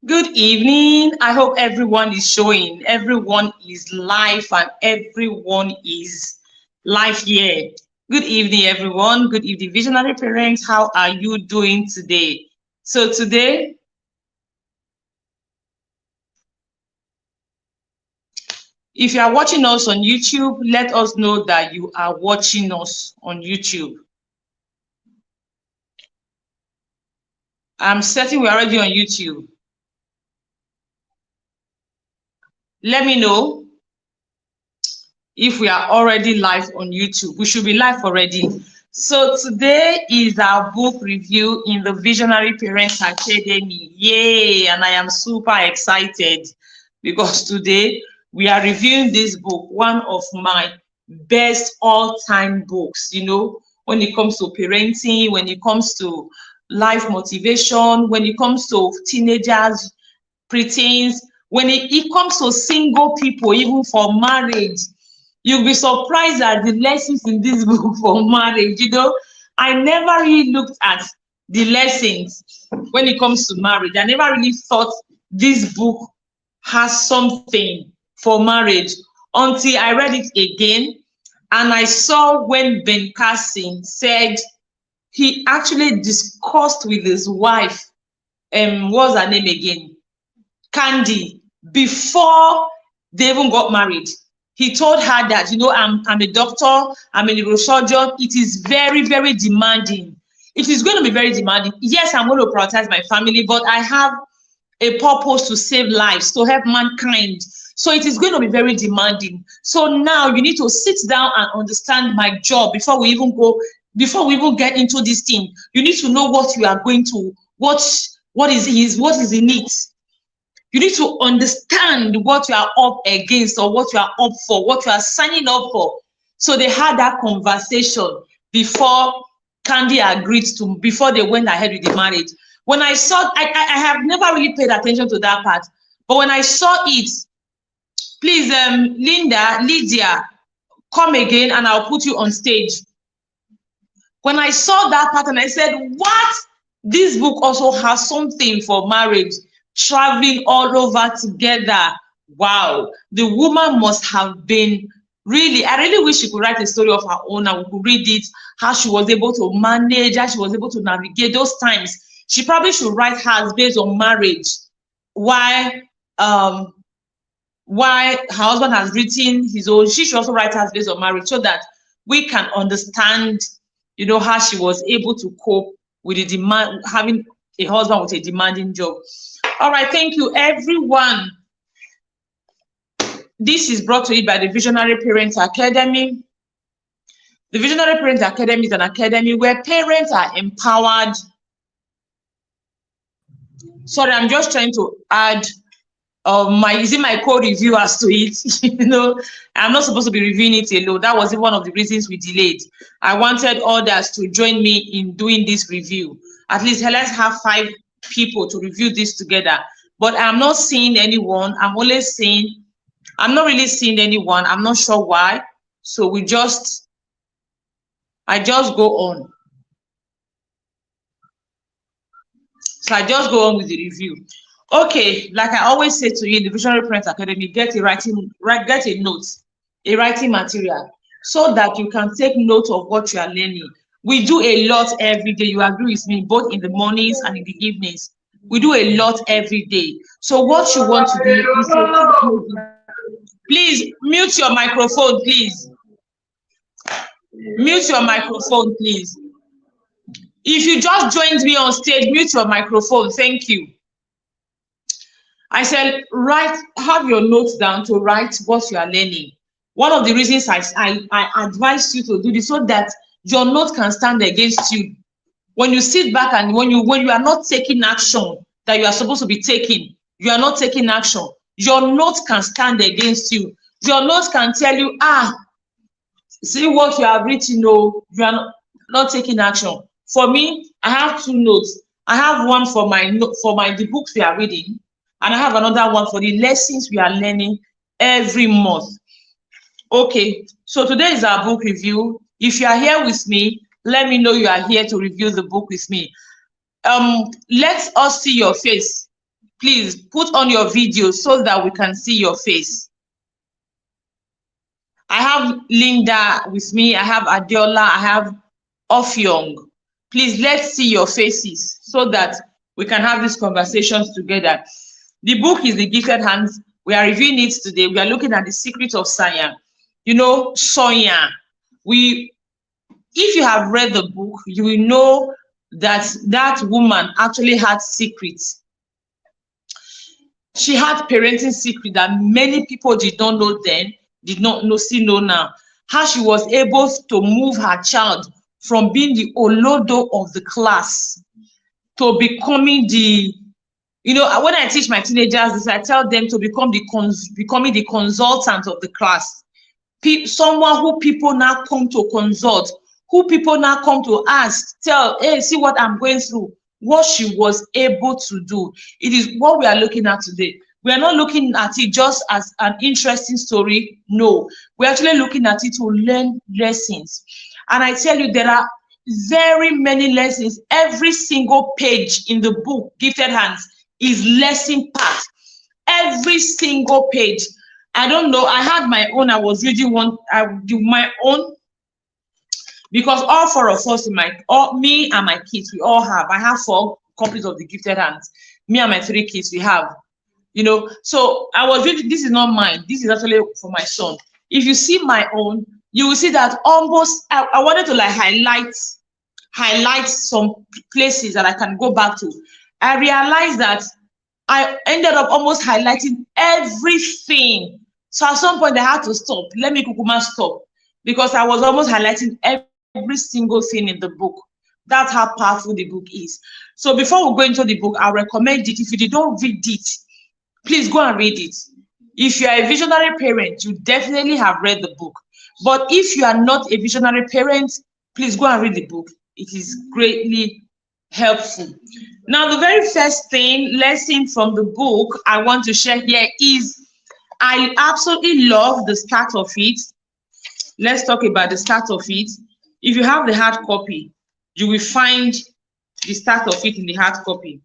Good evening. I hope everyone is showing, everyone is live, and everyone is live here. Good evening, everyone. Good evening, visionary parents. How are you doing today? So today, if you are watching us on YouTube, let us know that you are watching us on YouTube. I'm certain we're already on YouTube. Let me know if we are already live on YouTube. We should be live already. So today is our book review in the Visionary Parents Academy. Yay! And I am super excited because today we are reviewing this book, one of my best all-time books, when it comes to parenting, when it comes to life motivation, when it comes to teenagers, preteens, when it comes to single people, even for marriage. You'll be surprised at the lessons in this book for marriage. I never really looked at the lessons when it comes to marriage. I never really thought this book has something for marriage until I read it again. And I saw when Ben Carson said he actually discussed with his wife, what's her name again? Candy, before they even got married. He told her that, I'm a doctor, I'm a neurosurgeon. It is very, very demanding. It is going to be very demanding. Yes, I'm going to prioritize my family, but I have a purpose to save lives, to help mankind. So it is going to be very demanding. So now you need to sit down and understand my job before we even get into this thing. You need to know what you are going to, what is in it. You need to understand what you are up against or what you are up for, what you are signing up for. So they had that conversation before Candy agreed to, before they went ahead with the marriage. When I saw, I have never really paid attention to that part. But when I saw it, please, Lydia, come again and I'll put you on stage. When I saw that part and I said, what? This book also has something for marriage. Traveling all over together. Wow, the woman must have been really, I really wish she could write a story of her own and we could read it, how she was able to manage, how she was able to navigate those times. She probably should write hers based on marriage. Why her husband has written his own, she should also write hers based on marriage so that we can understand, how she was able to cope with the demand, having a husband with a demanding job. All right, thank you, everyone. This is brought to you by the Visionary Parents Academy. The Visionary Parents Academy is an academy where parents are empowered. Sorry, I'm just trying to add my co-reviewers to it. I'm not supposed to be reviewing it alone. That was one of the reasons we delayed. I wanted others to join me in doing this review. At least let's have 5 people to review this together. But I'm not seeing anyone. I'm not really seeing anyone. I'm not sure why. So I just go on. So I just go on with the review. Okay, like I always say to you in the Visionary Parents Academy, get a note, a writing material, so that you can take note of what you are learning. We do a lot every day. You agree with me, both in the mornings and in the evenings. We do a lot every day. So what you want to do is please mute your microphone, please. Mute your microphone, please. If you just joined me on stage, mute your microphone. Thank you. I said, have your notes down to write what you are learning. One of the reasons I advise you to do this so that your note can stand against you. When you sit back and when you are not taking action that you are supposed to be taking, you are not taking action. Your note can stand against you. Your note can tell you, see what you have written, you are not taking action. For me, I have 2 notes. I have one for the books we are reading, and I have another one for the lessons we are learning every month. Okay, so today is our book review. If you are here with me, let me know you are here to review the book with me. Let us see your face. Please put on your video so that we can see your face. I have Linda with me. I have Adiola. I have Ofyong. Please, let's see your faces so that we can have these conversations together. The book is The Gifted Hands. We are reviewing it today. We are looking at the secret of Sonya. You know, Sonya. If you have read the book, you will know that that woman actually had secrets. She had parenting secret that many people did not know then, did not know, still know now. How she was able to move her child from being the olodo of the class to becoming the, you know, when I teach my teenagers this, I tell them to become becoming the consultant of the class. Someone who people now come to consult, who people now come to ask, tell, hey, see what I'm going through, what she was able to do. It is what we are looking at today. We are not looking at it just as an interesting story. No, we're actually looking at it to learn lessons. And I tell you, there are very many lessons. Every single page in the book, Gifted Hands, is lesson packed. Every single page. I don't know. I had my own. I was reading one. I do my own because all four of us, me and my kids, we all have. I have 4 copies of the Gifted Hands. Me and my 3 kids, we have. You know, so I was reading. This is not mine. This is actually for my son. If you see my own, you will see that almost. I wanted to like highlight some places that I can go back to. I realized that I ended up almost highlighting everything. So at some point I had to stop. Let me kukuma stop, because I was almost highlighting every single thing in the book. That's how powerful the book is. So before we go into the book, I recommend it. If you don't read it, please go and read it. If you are a visionary parent, you definitely have read the book. But if you are not a visionary parent, please go and read the book. It is greatly helpful. Now, the very first lesson from the book I want to share here is, I absolutely love the start of it. Let's talk about the start of it. If you have the hard copy, you will find the start of it in the hard copy.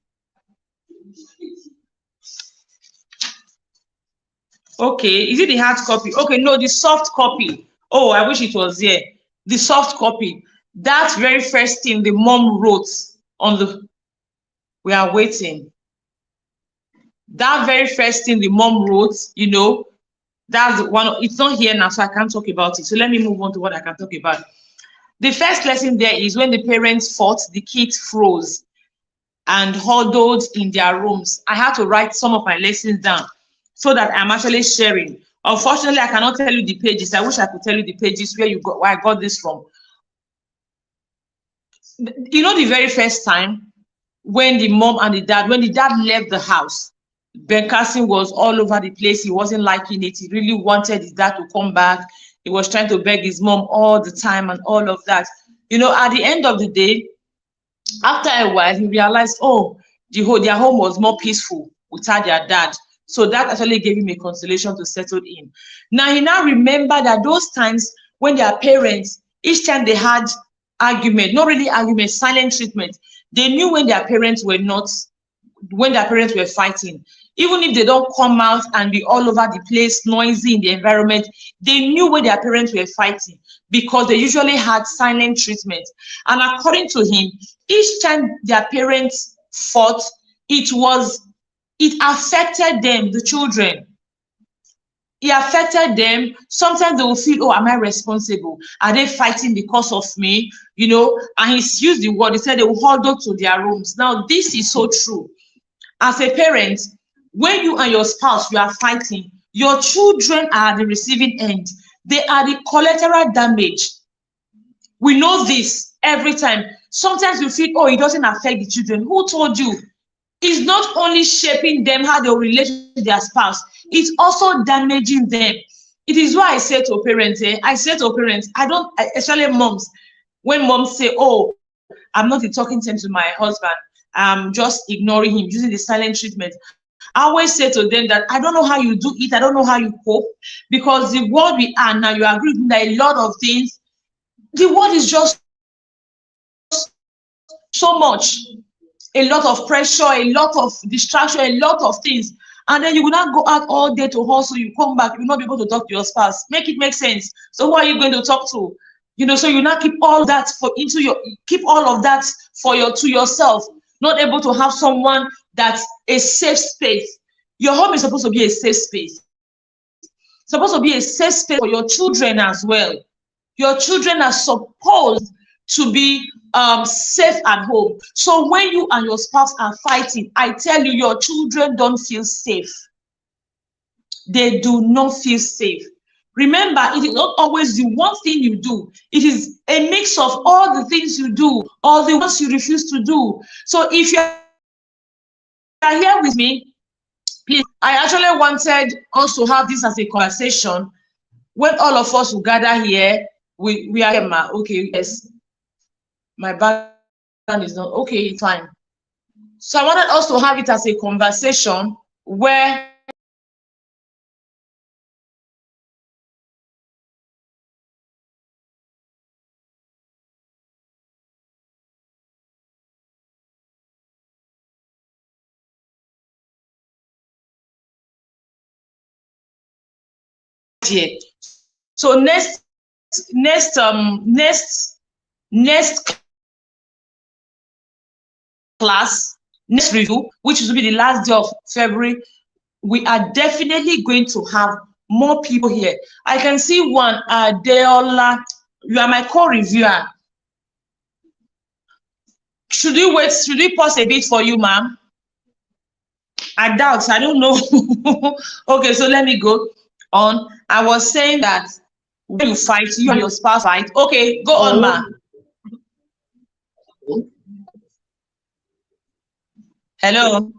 Okay, is it the hard copy? Okay, no, the soft copy. Oh, I wish it was here. The soft copy. That very first thing the mom wrote on the, we are waiting. That very first thing the mom wrote, you know, that's one. It's not here now, so I can't talk about it. So let me move on to what I can talk about. The first lesson there is when the parents fought, the kids froze and huddled in their rooms. I had to write some of my lessons down so that I'm actually sharing. Unfortunately, I cannot tell you the pages. I wish I could tell you the pages where I got this from. You know, the very first time when the mom and the dad left the house, Carson was all over the place. He wasn't liking it. He really wanted his dad to come back. He was trying to beg his mom all the time and all of that. You know, at the end of the day, after a while, he realized, oh, their home was more peaceful without their dad. So that actually gave him a consolation to settle in. Now, he now remembered that those times when their parents, each time they had argument, not really argument, silent treatment, they knew when their parents were fighting. Even if they don't come out and be all over the place, noisy in the environment, they knew when their parents were fighting because they usually had silent treatment. And according to him, each time their parents fought, it affected them, the children. It affected them. Sometimes they will feel, oh, am I responsible? Are they fighting because of me? You know, and he's used the word, he said they will huddle to their rooms. Now, this is so true. As a parent, when you and your spouse, you are fighting, your children are the receiving end. They are the collateral damage. We know this every time. Sometimes you feel, oh, it doesn't affect the children. Who told you? It's not only shaping them, how they relate to their spouse, it's also damaging them. It is why I say to parents, especially moms, when moms say, oh, I'm not in talking terms with my husband, I'm just ignoring him, using the silent treatment. I always say to them that I don't know how you do it, I don't know how you cope, because the world we are now, you agree with me that a lot of things, the world is just so much. a lot of pressure, a lot of distraction, a lot of things. And then you will not go out all day to hustle. You come back, you will not be able to talk to your spouse. Make it make sense. So who are you going to talk to? So you not keep all that keep all of that to yourself. Not able to have someone that's a safe space. Your home is supposed to be a safe space. It's supposed to be a safe space for your children as well. Your children are supposed to be safe at home. So when you and your spouse are fighting, I tell you, your children don't feel safe. They do not feel safe. Remember, it is not always the one thing you do. It is a mix of all the things you do, or the ones you refuse to do. So if you are here with me, please, I actually wanted us to have this as a conversation. When all of us will gather here, we are here, okay, yes. My background is not okay, fine. So I wanted us to have it as a conversation where so next class, next review, which will be the last day of February, we are definitely going to have more people here. I can see one, Deola. You are my co-reviewer. Should we wait? Should we pause a bit for you, ma'am? I doubt. I don't know. Okay, so let me go on. I was saying that when you fight, you and your spouse fight. Okay, go on, ma. Hello.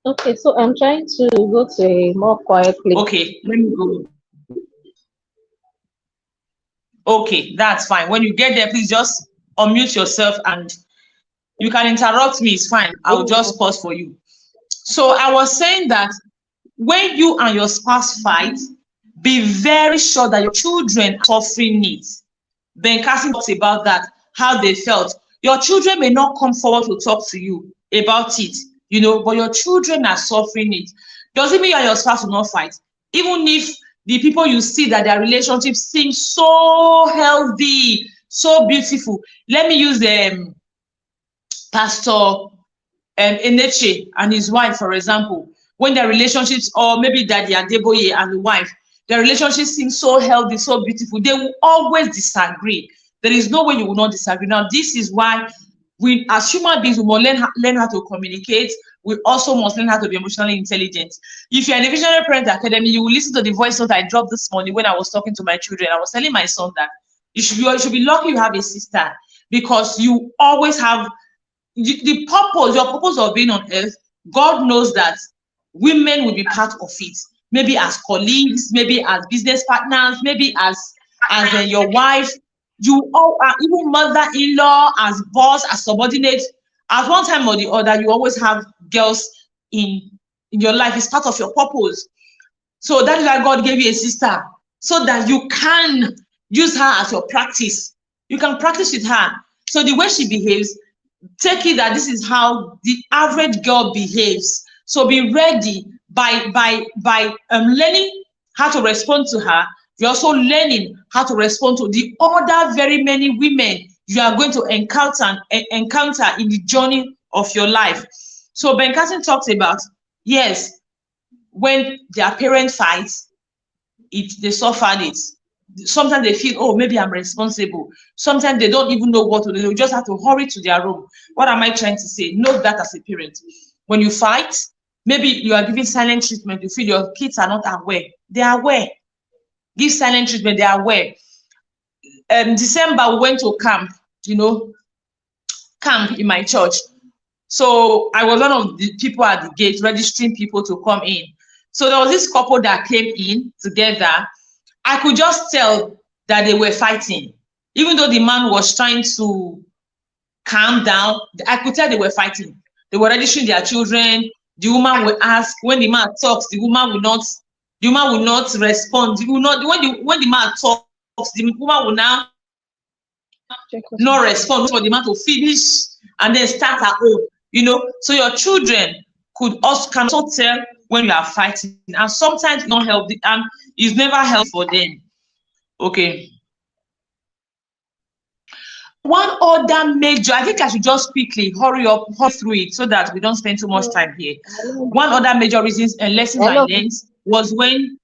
Okay, so I'm trying to go to a more quiet place. Okay, let me go. Okay, that's fine. When you get there, please just unmute yourself and you can interrupt me. It's fine. I'll just pause for you. So I was saying that when you and your spouse fight, be very sure that your children are suffering needs. Ben Carson talks about that, how they felt. Your children may not come forward to talk to you about it, but your children are suffering it. Doesn't mean you and your spouse will not fight. Even if the people you see that their relationship seems so healthy, so beautiful. Let me use Pastor Eneche and his wife, for example. When their relationships, or maybe Daddy Adeboye and the wife, their relationship seems so healthy, so beautiful, they will always disagree. There is no way you will not disagree. Now, this is why we, as human beings, we must learn how to communicate. We also must learn how to be emotionally intelligent. If you're in the Visionary Parent Academy, you will listen to the voice note I dropped this morning when I was talking to my children. I was telling my son that you should be lucky you have a sister, because you always have the purpose, your purpose of being on earth. God knows that women will be part of it. Maybe as colleagues, maybe as business partners, maybe as your wife. You all are even mother-in-law, as boss, as subordinate. At one time or the other, you always have girls in your life. It's part of your purpose. So that is why God gave you a sister, so that you can use her as your practice. You can practice with her. So the way she behaves, take it that this is how the average girl behaves. So be ready by learning how to respond to her. You're also learning how to respond to the other very many women you are going to encounter in the journey of your life. So Ben Carson talks about, yes, when their parent fights, they suffered it. Sometimes they feel, oh, maybe I'm responsible. Sometimes they don't even know what to do. They just have to hurry to their room. What am I trying to say? Note that as a parent. When you fight, maybe you are giving silent treatment. You feel your kids are not aware. They are aware. Give silent treatment. They are aware. December, we went to camp, camp in my church. So I was one of the people at the gate registering people to come in. So there was this couple that came in together. I could just tell that they were fighting. Even though the man was trying to calm down, I could tell they were fighting. They were registering their children. The woman will ask, when the man talks, the woman will not respond. When the man talks, the woman will now no response for the man to finish and then start her own, so your children can also tell when you are fighting, and sometimes it's not healthy and it's never healthy for them. Okay. One other major, I think I should just quickly hurry through it so that we don't spend too much time here. One other major reasons and lessons I Hello. learned was when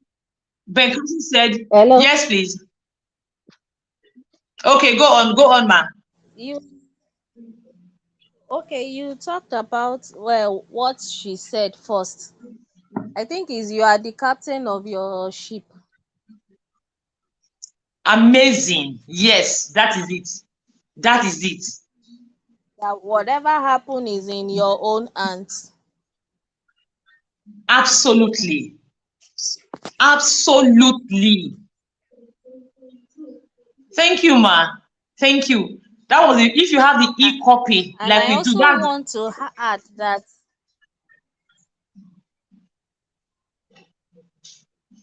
Ben Carson said, Hello. yes, please. Okay, go on, ma. You okay? You talked about, well, what she said first. I think is you are the captain of your ship. Amazing. Yes, that is it. That is it. That whatever happen is in your own hands. Absolutely. Absolutely. Thank you, ma. Thank you. That was it. If you have the e-copy And like I we do, also want to add that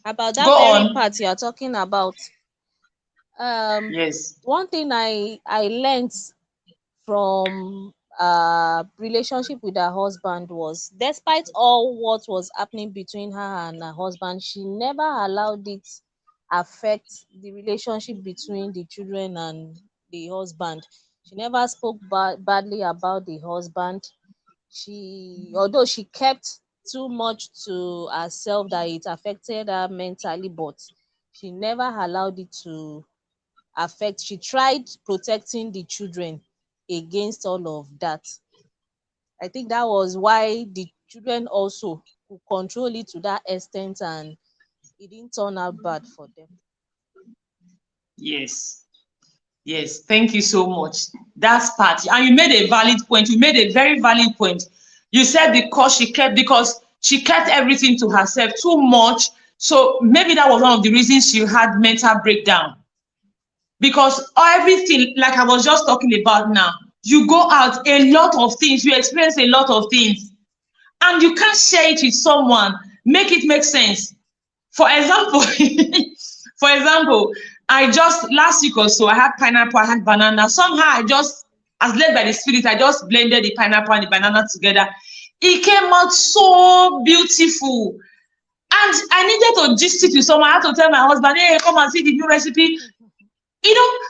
about that go very on. part you are talking about. Yes. One thing I learned from relationship with her husband was, despite all what was happening between her and her husband, she never allowed it affect the relationship between the children and the husband. She never spoke badly about the husband. Although she kept too much to herself that it affected her mentally, but she never allowed it to affect. She tried protecting the children against all of that. I think that was why the children also could control it to that extent, and it didn't turn out bad for them. Yes. Yes. Thank you so much. That's part. And you made a valid point. You made a very valid point. You said because she kept everything to herself too much. So maybe that was one of the reasons she had mental breakdown. Because everything, like I was just talking about now, you go out, a lot of things, you experience a lot of things, and you can't share it with someone, make it make sense. For example, for example, I just last week or so I had pineapple, I had banana. Somehow I just, as led by the spirit, I just blended the pineapple and the banana together. It came out so beautiful. And I needed to gist it with someone. I had to tell my husband, hey, come and see the new recipe.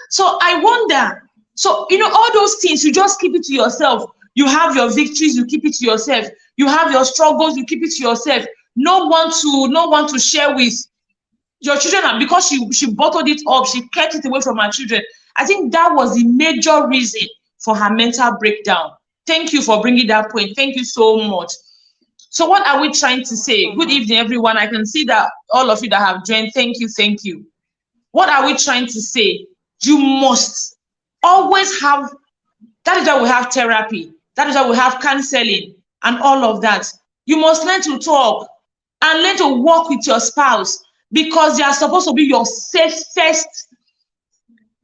So I wonder, so all those things, you just keep it to yourself. You have your victories, you keep it to yourself. You have your struggles, you keep it to yourself. No one to share with your children. And because she bottled it up, she kept it away from her children. I think that was the major reason for her mental breakdown. Thank you for bringing that point. Thank you so much. So what are we trying to say? Good evening, everyone. I can see that all of you that have joined, thank you. What are we trying to say? You must always have, that is why we have therapy. That is why we have counseling and all of that. You must learn to talk and learn to work with your spouse, because they are supposed to be your safest,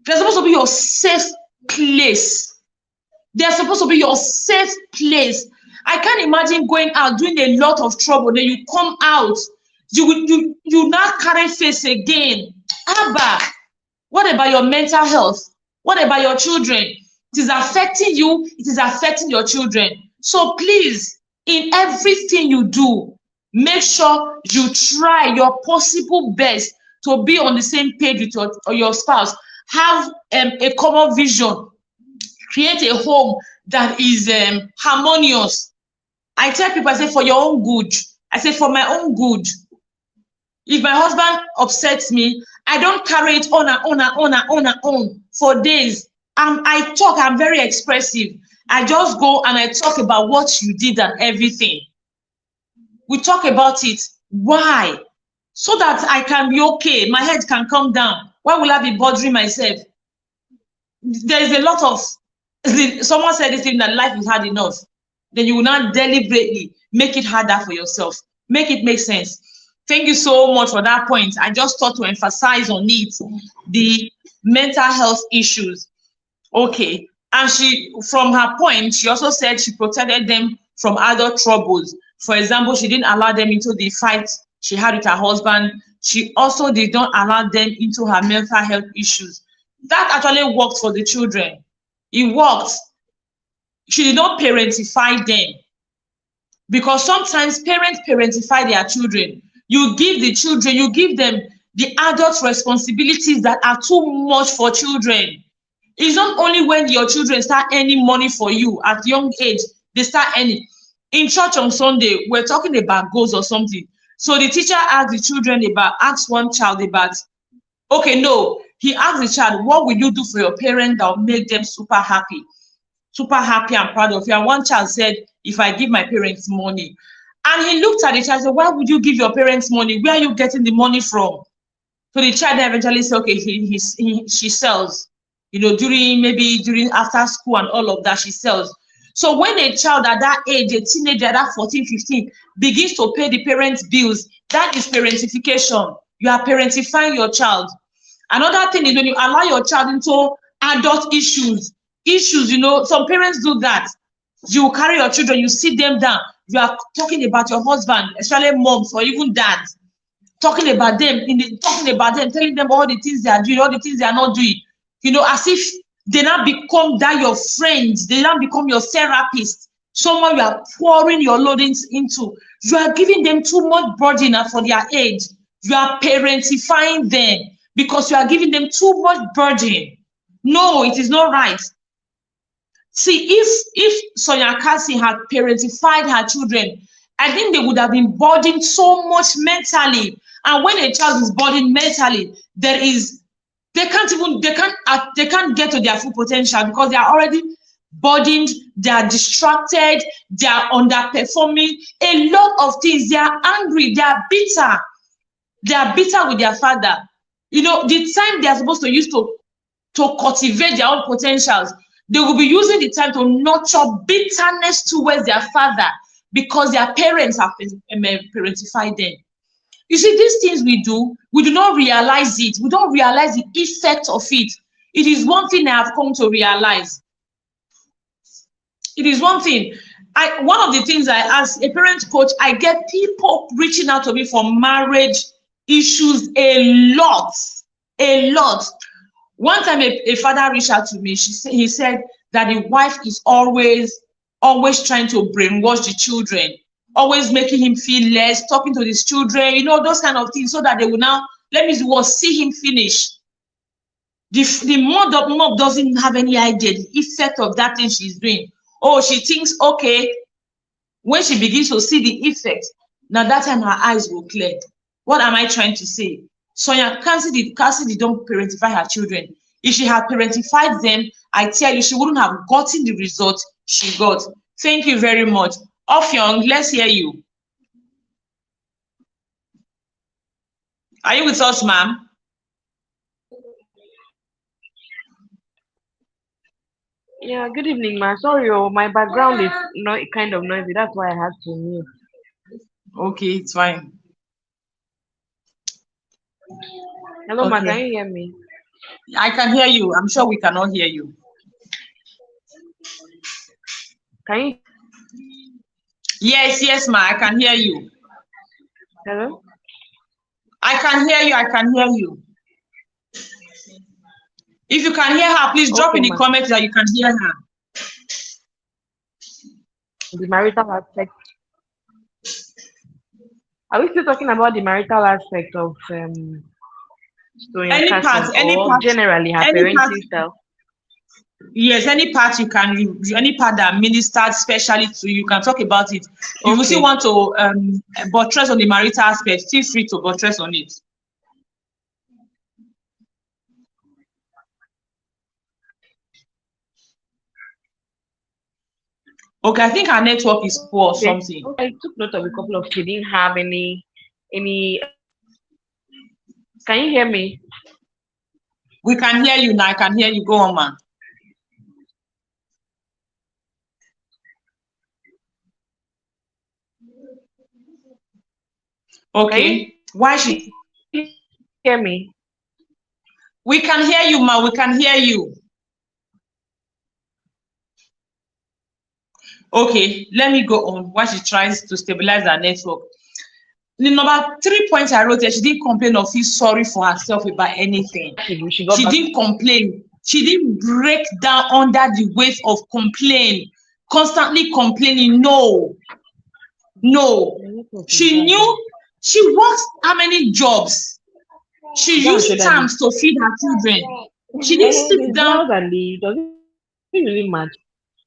they're supposed to be your safe place. They're supposed to be your safe place. I can't imagine going out doing a lot of trouble, then you come out, you now carry face again. Abba, what about your mental health? What about your children? It is affecting you, it is affecting your children. So please, in everything you do, make sure you try your possible best to be on the same page with your spouse. Have a common vision. Create a home that is harmonious. I tell people, I say, for your own good. I say, for my own good. If my husband upsets me, I don't carry it on for days. I'm very expressive. I just go and I talk about what you did and everything. We talk about it. Why? So that I can be okay. My head can calm down. Why will I be bothering myself? There is a lot of, someone said this thing, that life is hard enough. Then you will not deliberately make it harder for yourself. Make it make sense. Thank you so much for that point. I just thought to emphasize on it, the mental health issues. Okay. And from her point, she also said she protected them from other troubles. For example, she didn't allow them into the fight she had with her husband. She also did not allow them into her mental health issues. That actually worked for the children. It worked. She did not parentify them, because sometimes parents parentify their children. You give the children, you give them the adult responsibilities that are too much for children. It's not only when your children start earning money for you at young age, they start earning. In church on Sunday, we're talking about goals or something. So the teacher asked one child about, okay, no, he asked the child, what will you do for your parents that will make them super happy and proud of you? And one child said, if I give my parents money. And he looked at the child and said, why would you give your parents money? Where are you getting the money from? So the child eventually said, okay, she sells, during after school and all of that, she sells. So when a child at that age, a teenager, that 14, 15, begins to pay the parents' bills, that is parentification. You are parentifying your child. Another thing is when you allow your child into adult issues, some parents do that. You carry your children, you sit them down, you are talking about your husband, especially moms or even dads, talking about them, telling them all the things they are doing, all the things they are not doing, as if they now become that your friends, they now become your therapist, someone you are pouring your loadings into. You are giving them too much burden for their age. You are parentifying them because you are giving them too much burden. No, it is not right. See, if Sonya Carson had parentified her children, I think they would have been burdened so much mentally. And when a child is burdened mentally, they can't get to their full potential because they are already burdened, they are distracted, they are underperforming. A lot of things, they are angry, they are bitter. They are bitter with their father. The time they are supposed to use to cultivate their own potentials, they will be using the time to nurture bitterness towards their father because their parents have parentified them. You see, these things we do not realize it. We don't realize the effect of it. It is one thing I have come to realize. It is one thing. One of the things as a parent coach, I get people reaching out to me for marriage issues a lot. One time a father reached out to me. He said that the wife is always trying to brainwash the children, always making him feel less, talking to his children, those kind of things, so that they will now, see him finish. The mom doesn't have any idea the effect of that thing she's doing. Oh, she thinks, okay, when she begins to see the effect, now that time her eyes will clear. What am I trying to say? Sonya Carson did not parentify her children. If she had parentified them, I tell you, she wouldn't have gotten the result she got. Thank you very much. Young, let's hear you. Are you with us, ma'am? Yeah, good evening, ma. Sorry, my background is kind of noisy. That's why I had to mute. Okay, it's fine. Hello, ma. Okay. Can you hear me? I can hear you. I'm sure we cannot hear you. Can you? Yes, ma. I can hear you. Hello? I can hear you. I can hear you. If you can hear her, please drop in the comments that you can hear her. The marital aspect. Are we still talking about the marital aspect of Sonya Carson, or generally her parenting style? Yes, any part any part that ministered specially to you, can talk about it. If you still want to buttress on the marital aspect, feel free to buttress on it. Okay, I think our network is poor or something. Okay, I took note of a couple of she didn't have any. Can you hear me? We can hear you now. I can hear you. Go on, man. Okay. Why should you hear me? We can hear you, ma. We can hear you. Okay, let me go on while she tries to stabilize her network. The number 3 points I wrote here, she didn't complain or feel sorry for herself about anything. She got She back. didn't complain. She didn't break down under the weight of complaint, constantly complaining. No, no. She knew she worked how many jobs. She Go and show used daddy. terms to feed her children. She didn't sit The down. blouse and the does it really match?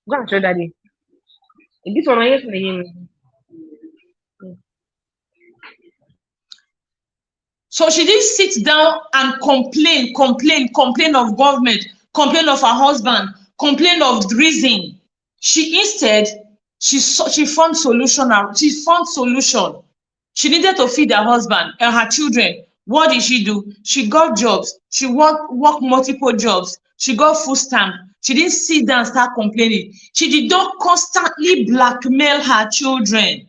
Go and show daddy. This one I hear from him. So she didn't sit down and complain of government, complain of her husband, complain of reason. She instead, she found solution. She found solution. She needed to feed her husband and her children. What did she do? She got jobs. She worked multiple jobs. She got food stamp. She didn't sit down and start complaining. She did not constantly blackmail her children.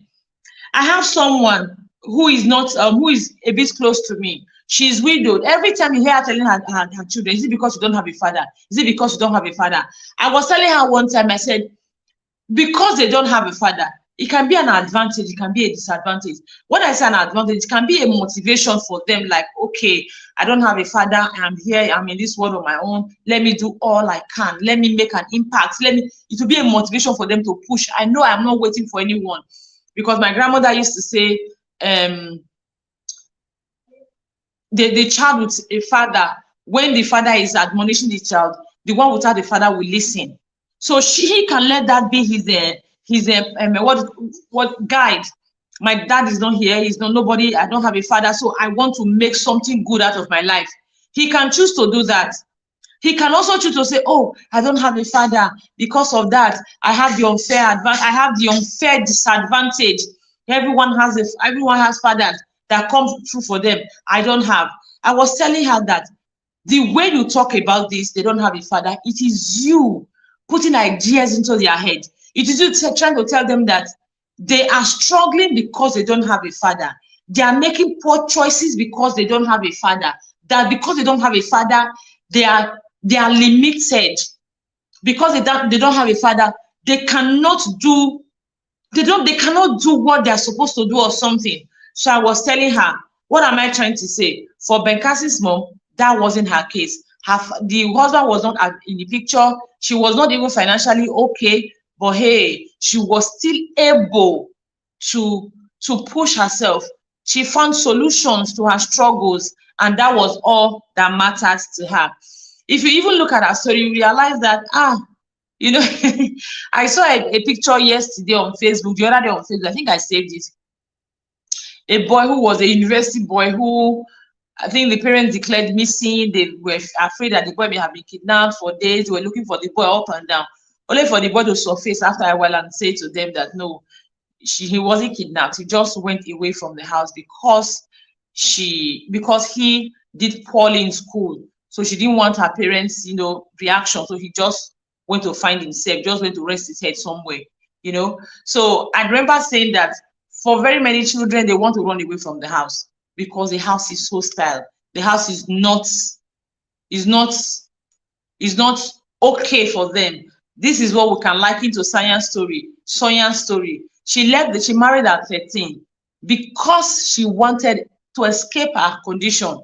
I have someone who is not who is a bit close to me. She's widowed. Every time you hear her telling her children, is it because you don't have a father? Is it because you don't have a father? I was telling her one time, I said, because they don't have a father, it can be an advantage, it can be a disadvantage. When I say an advantage, it can be a motivation for them, like, okay, I don't have a father, I'm here, I'm in this world on my own, let me do all I can, let me make an impact, it will be a motivation for them to push. I know I'm not waiting for anyone, because my grandmother used to say, the child with a father, when the father is admonishing the child, the one without the father will listen. So he can let that be his what guide. My dad is not here, he's not nobody, I don't have a father, so I want to make something good out of my life. He can choose to do that. He can also choose to say, oh, I don't have a father, because of that I have the unfair disadvantage. Everyone has fathers that come through for them. I don't have. I was telling her that the way you talk about this, they don't have a father, it is you putting ideas into their head. It is you trying to tell them that they are struggling because they don't have a father. They are making poor choices because they don't have a father. That because they don't have a father, they are limited. Because they don't have a father, they cannot do what they're supposed to do or something. So I was telling her, what am I trying to say? For Benkasi's mom, that wasn't her case. The husband was not in the picture. She was not even financially okay, but hey, she was still able to push herself. She found solutions to her struggles, and that was all that matters to her. If you even look at her story, you realize that you know, I saw a picture yesterday on Facebook, the other day on Facebook, I think I saved it. A boy who was a university boy who, I think the parents declared missing. They were afraid that the boy may have been kidnapped for days. They were looking for the boy up and down, only for the boy to surface after a while and say to them that no, he wasn't kidnapped. He just went away from the house because he did poorly in school. So she didn't want her parents, reaction. So he just went to find himself, just went to rest his head somewhere. So I remember saying that for very many children, they want to run away from the house because the house is so style. The house is not okay for them. This is what we can liken to Sonya's story. She married at 13 because she wanted to escape her condition.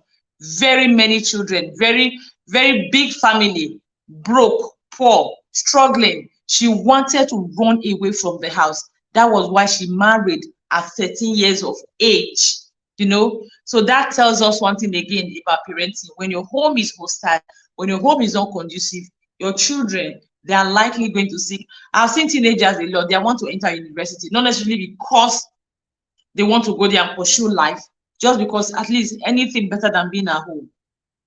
Very many children, very, very big family, broke, poor, struggling. She wanted to run away from the house. That was why she married at 13 years of age. So that tells us one thing again about parenting. When your home is hostile, when your home is not conducive, your children, they are likely going to seek. I've seen teenagers a lot, they want to enter university, not necessarily because they want to go there and pursue life, just because at least anything better than being at home.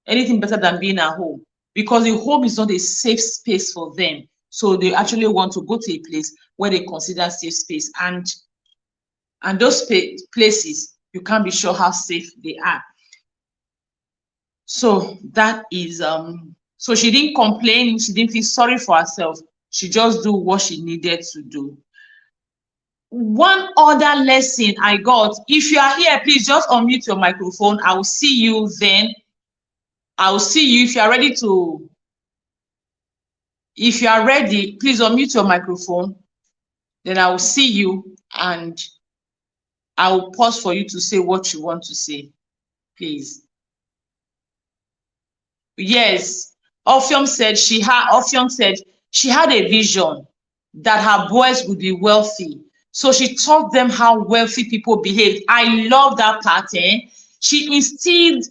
Anything better than being at home. Because the home is not a safe space for them. So they actually want to go to a place where they consider safe space. And those places, you can't be sure how safe they are. So that is so she didn't complain, she didn't feel sorry for herself, she just do what she needed to do. One other lesson I got, if you are here, please just unmute your microphone. I will see you then. I will see you if you are ready please unmute your microphone, then I will see you and I will pause for you to say what you want to say, please. Yes, Ophium said she had a vision that her boys would be wealthy. So she taught them how wealthy people behaved. I love that part. She instilled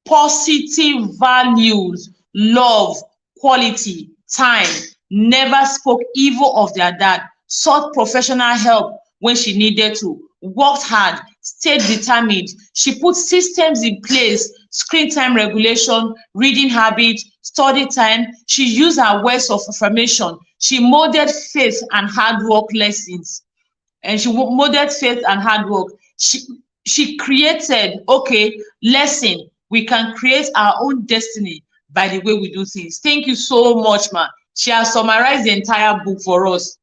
positive values, love, quality, time, never spoke evil of their dad, sought professional help when she needed to, worked hard, stayed determined. She put systems in place, screen time regulation, reading habits, study time. She used her words of affirmation. She molded faith and hard work lessons. And she molded faith and hard work. She created, okay, lesson. We can create our own destiny by the way we do things. Thank you so much, ma. She has summarized the entire book for us.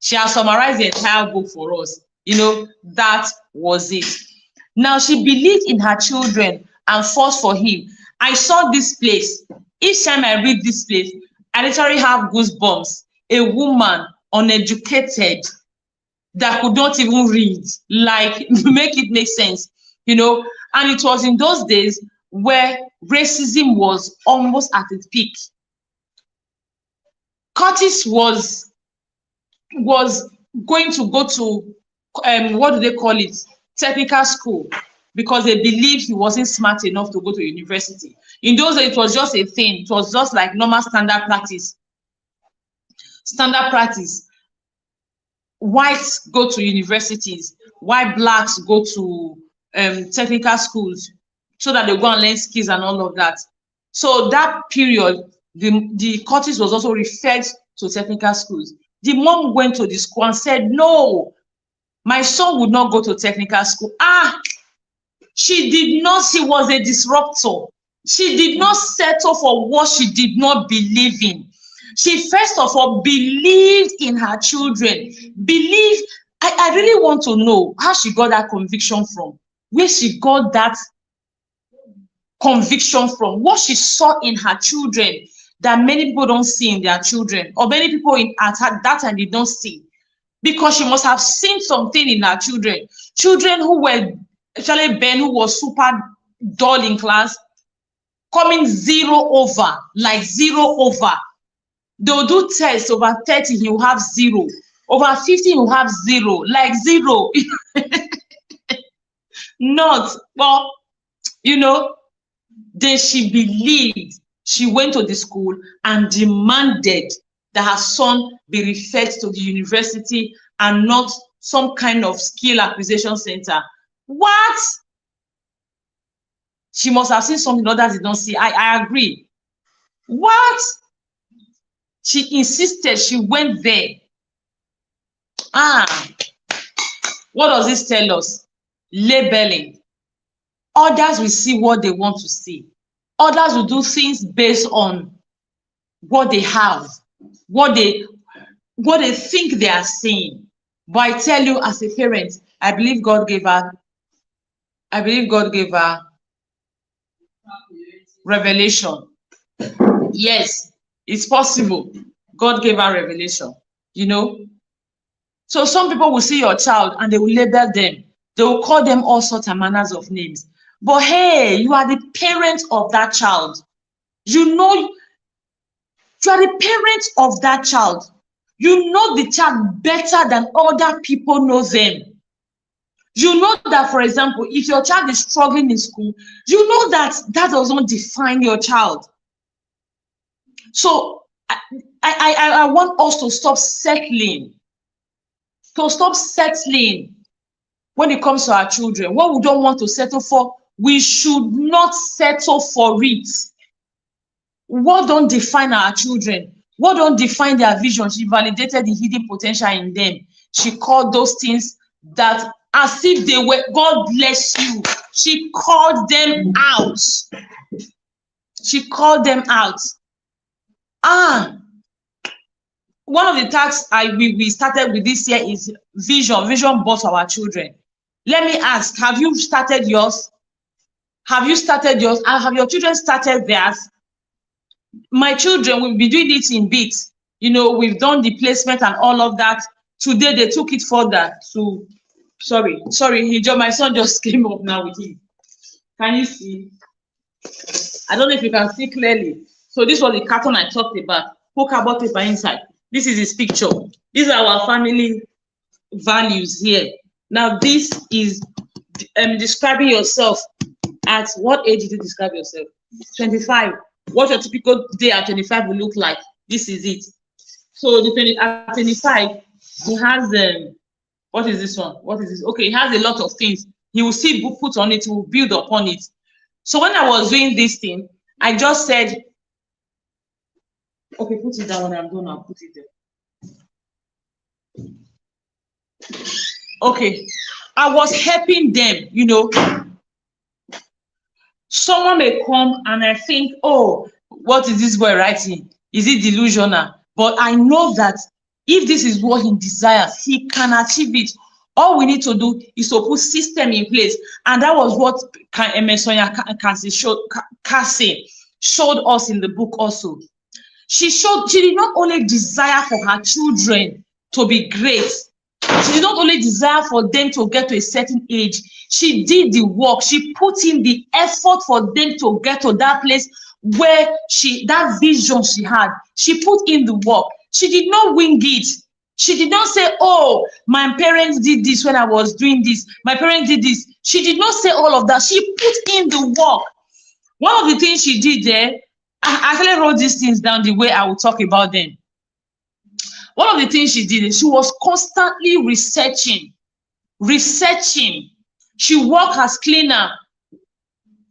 She has summarized the entire book for us. You know, that was it. Now, she believed in her children and fought for him. I saw this place. Each time I read this place, I literally have goosebumps. A woman, uneducated, that could not even read, like, make it make sense, you know. And it was in those days where racism was almost at its peak. Curtis was going to go to what do they call it, technical school, because they believed he wasn't smart enough to go to university. In those days, it was just a thing. It was just like normal standard practice. Whites go to universities, white blacks go to technical schools so that they go and learn skills and all of that. So that period, the Curtis was also referred to technical schools. The mom went to the school and said, no, my son would not go to technical school. She did not, she was a disruptor. She did not settle for what she did not believe in. She first of all believed in her children. I really want to know how she got that conviction from, where she got that conviction from, what she saw in her children that many people don't see in their children, or many people at that time did not see. Because she must have seen something in her children. Children who were, actually Ben, who was super dull in class, coming zero over. They'll do tests over 30, he will have zero. Over 50, he will have zero, like zero. Not, but, you know, then she believed. She went to the school and demanded that her son be referred to the university and not some kind of skill acquisition center. What? She must have seen something others did not see. I agree. What? She insisted, she went there. What does this tell us? Labeling. Others will see what they want to see. Others will do things based on what they have, what they think they are seeing. But I tell you, as a parent, I believe God gave her revelation. Yes, it's possible. God gave her revelation, you know. So some people will see your child and they will label them. They will call them all sorts of manners of names. But hey, you are the parent of that child. You know, you are the parent of that child. You know the child better than other people know them. You know that, for example, if your child is struggling in school, you know that that doesn't define your child. So I want us to stop settling. When it comes to our children. What we don't want to settle for, we should not settle for it. What don't define our children? What don't define their vision? She validated the hidden potential in them. She called those things that as if they were, God bless you. She called them out. She called them out. One of the tasks we started with this year is vision board for our children. Let me ask, have you started yours? Have you started yours? Have your children started theirs? My children will be doing it in bits. You know, we've done the placement and all of that. Today they took it further to Sorry, my son just came up now with him. Can you see? I don't know if you can see clearly. So this was the carton I talked about. Put cardboard paper inside. This is his picture. These are our family values here. Now this is describing yourself. At what age did you describe yourself? 25. What your typical day at 25 will look like. This is it. So at 25, he has what is this one? What is this? Okay, he has a lot of things. He will see put on it, he will build upon it. So when I was doing this thing, I just said, okay, put it down. When I'm done, I'll put it there. Okay, I was helping them, you know. Someone may come and I think, oh, what is this boy writing? Is it delusional? But I know that if this is what he desires, he can achieve it. All we need to do is to put system in place. And that was what Sonya Carson showed us in the book also. She did not only desire for her children to be great. She did not only desire for them to get to a certain age. She did the work. She put in the effort for them to get to that place where that vision she had. She put in the work. She did not wing it. She did not say, oh, my parents did this when I was doing this. My parents did this. She did not say all of that. She put in the work. One of the things she did there, I actually wrote these things down the way I will talk about them. One of the things she did is she was constantly researching. She worked as cleaner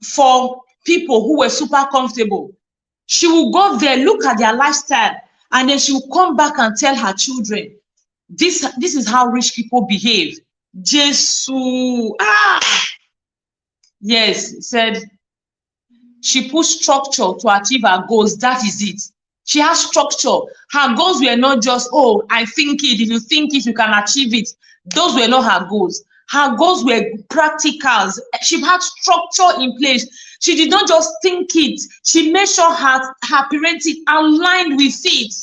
for people who were super comfortable. She will go there, look at their lifestyle, and then she will come back and tell her children, this is how rich people behave. Jesus. Yes, said she put structure to achieve her goals. That is it. She has structure. Her goals were not just, oh, I think it. If you think it, you can achieve it. Those were not her goals. Her goals were practicals. She had structure in place. She did not just think it. She made sure her parenting aligned with it.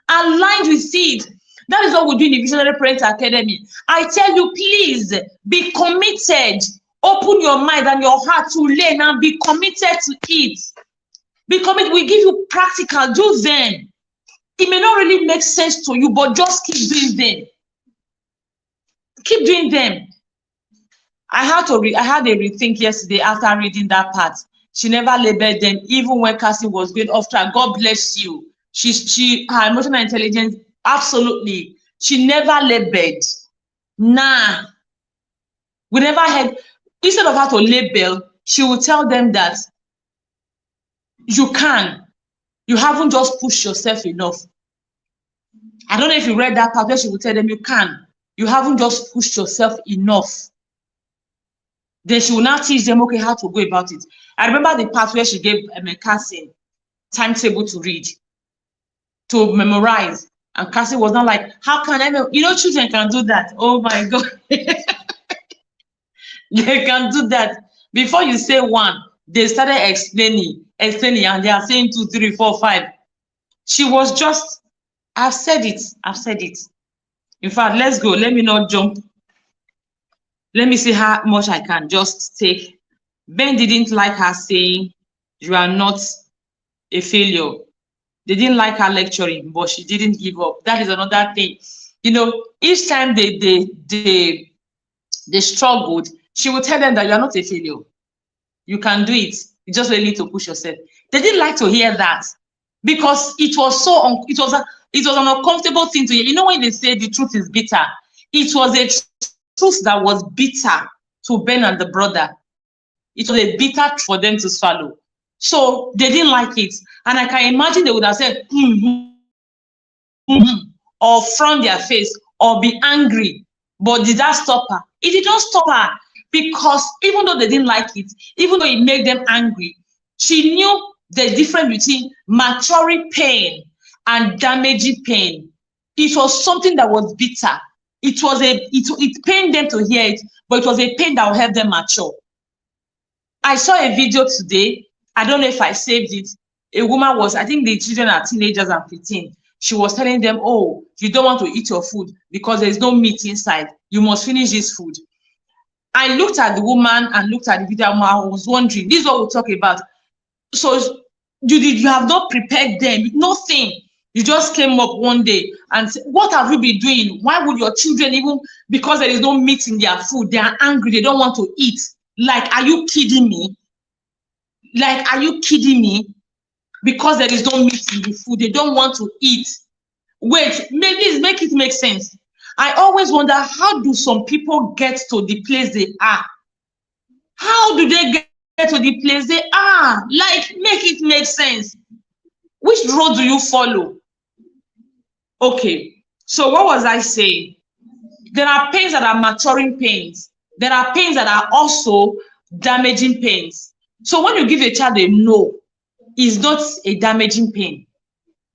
Aligned with it. That is what we do in the Visionary Parent Academy. I tell you, please be committed. Open your mind and your heart to learn and be committed to it. Be committed. We give you practical. Do them. It may not really make sense to you, but just keep doing them. Keep doing them. I had a rethink yesterday after reading that part. She never labeled them, even when Carson was going off track. God bless you. Her emotional intelligence, absolutely. She never labeled. Nah. We never had, instead of her to label, she would tell them that you can. You haven't just pushed yourself enough. I don't know if you read that part where she would tell them you can. You haven't just pushed yourself enough. Then she will now teach them, okay, how to go about it. I remember the part where she gave Carson timetable to read, to memorize. And Carson was not like, how can I know? You know, children can do that. Oh my God. They can do that. Before you say one, they started explaining, and they are saying 2, 3, 4, 5. She was just, I've said it. In fact, let's go. Let me not jump. Let me see how much I can just take. Ben didn't like her saying, you are not a failure. They didn't like her lecturing, but she didn't give up. That is another thing. You know, each time they struggled, she would tell them that you are not a failure. You can do it. You just really need to push yourself. They didn't like to hear that because it was it was an uncomfortable thing to hear. You know, when they say the truth is bitter, it was a truth that was bitter to Ben and the brother. It was a bitter truth for them to swallow. So they didn't like it. And I can imagine they would have said, or frown their face or be angry. But did that stop her? It did not stop her, because even though they didn't like it, even though it made them angry, she knew the difference between maturing pain and damaging pain. It was something that was bitter. It pained them to hear it, but it was a pain that will help them mature. I saw a video today. I don't know if I saved it. A woman was, I think the children are teenagers and 15. She was telling them, oh, you don't want to eat your food because there's no meat inside. You must finish this food. I looked at the woman and looked at the video. I was wondering, this is what we talk about. So you have not prepared them, nothing. You just came up one day and said, what have you been doing? Why would your children, even because there is no meat in their food, they are angry, they don't want to eat? Like, are you kidding me? Like, are you kidding me? Because there is no meat in the food, they don't want to eat. Wait, maybe make it make sense. I always wonder, how do some people get to the place they are? How do they get to the place they are? Like, make it make sense. Which road do you follow? Okay, so what was I saying? There are pains that are maturing pains. There are pains that are also damaging pains. So when you give a child a no, it's not a damaging pain.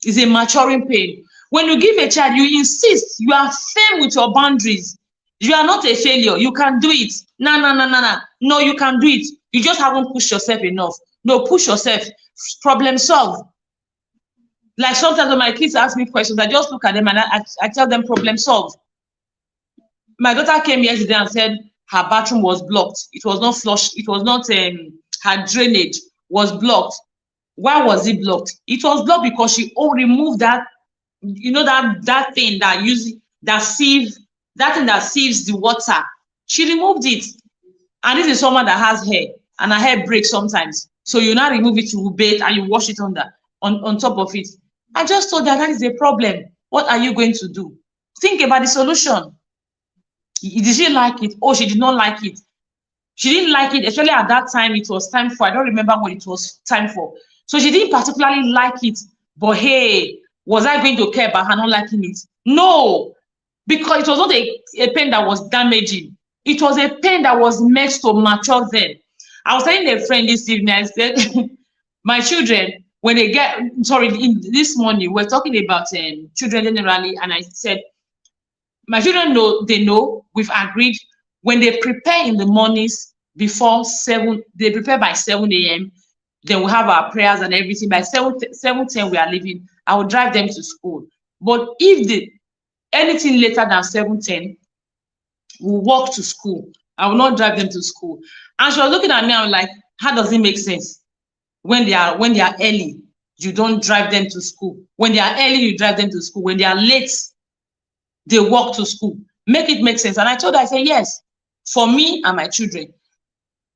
It's a maturing pain. When you give a child, you insist, you are firm with your boundaries. You are not a failure. You can do it. No. No, you can do it. You just haven't pushed yourself enough. No, push yourself. Problem solve. Like sometimes when my kids ask me questions, I just look at them and I tell them problem solve. My daughter came yesterday and said her bathroom was blocked. It was not flushed. It was not, her drainage was blocked. Why was it blocked? It was blocked because she removed that, you know, that thing that sieves the water. She removed it. And this is someone that has hair, and her hair breaks sometimes. So you now remove it, you bathe, and you wash it on top of it. I just thought that is a problem. What are you going to do? Think about the solution. Did she like it? Oh, she did not like it. She didn't like it, especially at that time. It was time for, I don't remember what it was time for. So she didn't particularly like it. But hey, was I going to care about her not liking it? No, because it was not a pain that was damaging. It was a pain that was meant to mature them. I was telling a friend this evening, I said, my children, when they this morning, we're talking about children generally, and I said, my children know, we've agreed, when they prepare in the mornings before 7, they prepare by 7 a.m., then we have our prayers and everything. By 7:10 we are leaving. I will drive them to school. But if anything later than 7:10, we'll walk to school. I will not drive them to school. And she was looking at me, I was like, how does it make sense? When they are early, you don't drive them to school. When they are early, you drive them to school. When they are late, they walk to school. Make it make sense. And I told her, I said, yes, for me and my children,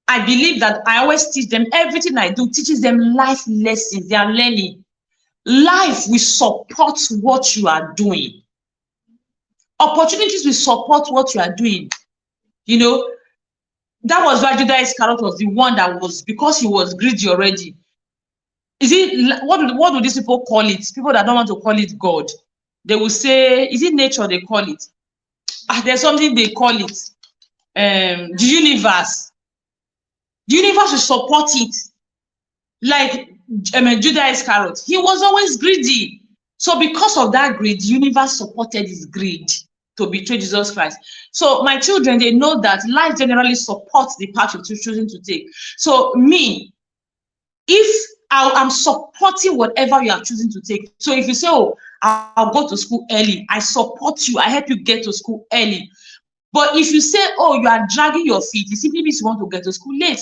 I believe that I always teach them, everything I do teaches them life lessons. They are learning. Life will support what you are doing. Opportunities will support what you are doing. You know, that was why Judas Iscariot was the one that was, because he was greedy already. Is it, what do these people call it? People that don't want to call it God. They will say, is it nature they call it? There's something they call it. The universe. The universe will support it. Like Judas Iscariot, he was always greedy. So because of that greed, the universe supported his greed to betray Jesus Christ. So my children, they know that life generally supports the path you're choosing to take. So me, if I'm supporting whatever you are choosing to take. So if you say, oh, I'll go to school early, I support you, I help you get to school early. But if you say, oh, you are dragging your feet, it simply means you want to get to school late.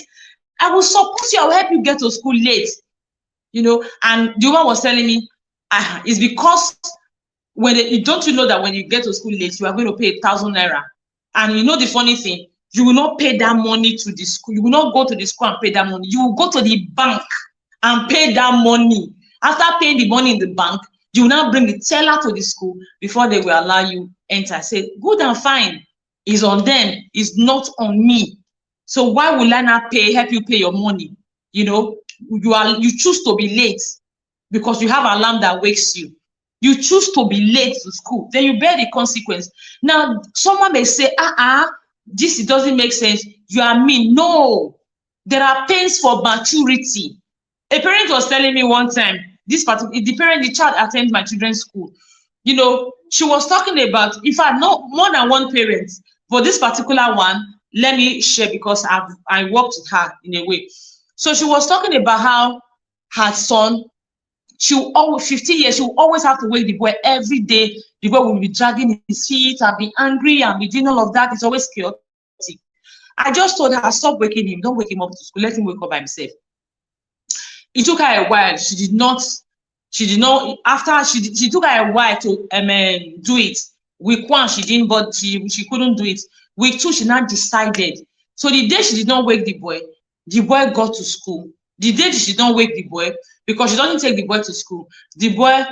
I will support you, I will help you get to school late. You know, and the woman was telling me, it's because don't you know that when you get to school late, you are going to pay 1,000 naira. And you know the funny thing, you will not pay that money to the school. You will not go to the school and pay that money. You will go to the bank and pay that money. After paying the money in the bank, you will now bring the teller to the school before they will allow you enter. I said, good and fine. It's on them. It's not on me. So why will I not help you pay your money? You know, you choose to be late because you have an alarm that wakes you. You choose to be late to school, then you bear the consequence. Now, someone may say, this doesn't make sense. You are mean. No, there are pains for maturity. A parent was telling me one time, the child attends my children's school. You know, she was talking about, in fact, no more than one parent, but this particular one, let me share because I worked with her in a way. So she was talking about how her son She will always, 50 years, she will always have to wake the boy every day. The boy will be dragging his feet and be angry and be doing all of that. It's always chaotic. I just told her, stop waking him. Don't wake him up to school. Let him wake up by himself. It took her a while. After she took her a while to do it. Week 1, she didn't, but she couldn't do it. Week 2, she now decided. So the day she did not wake the boy got to school. The day she did not wake the boy, because she doesn't take the boy to school, the boy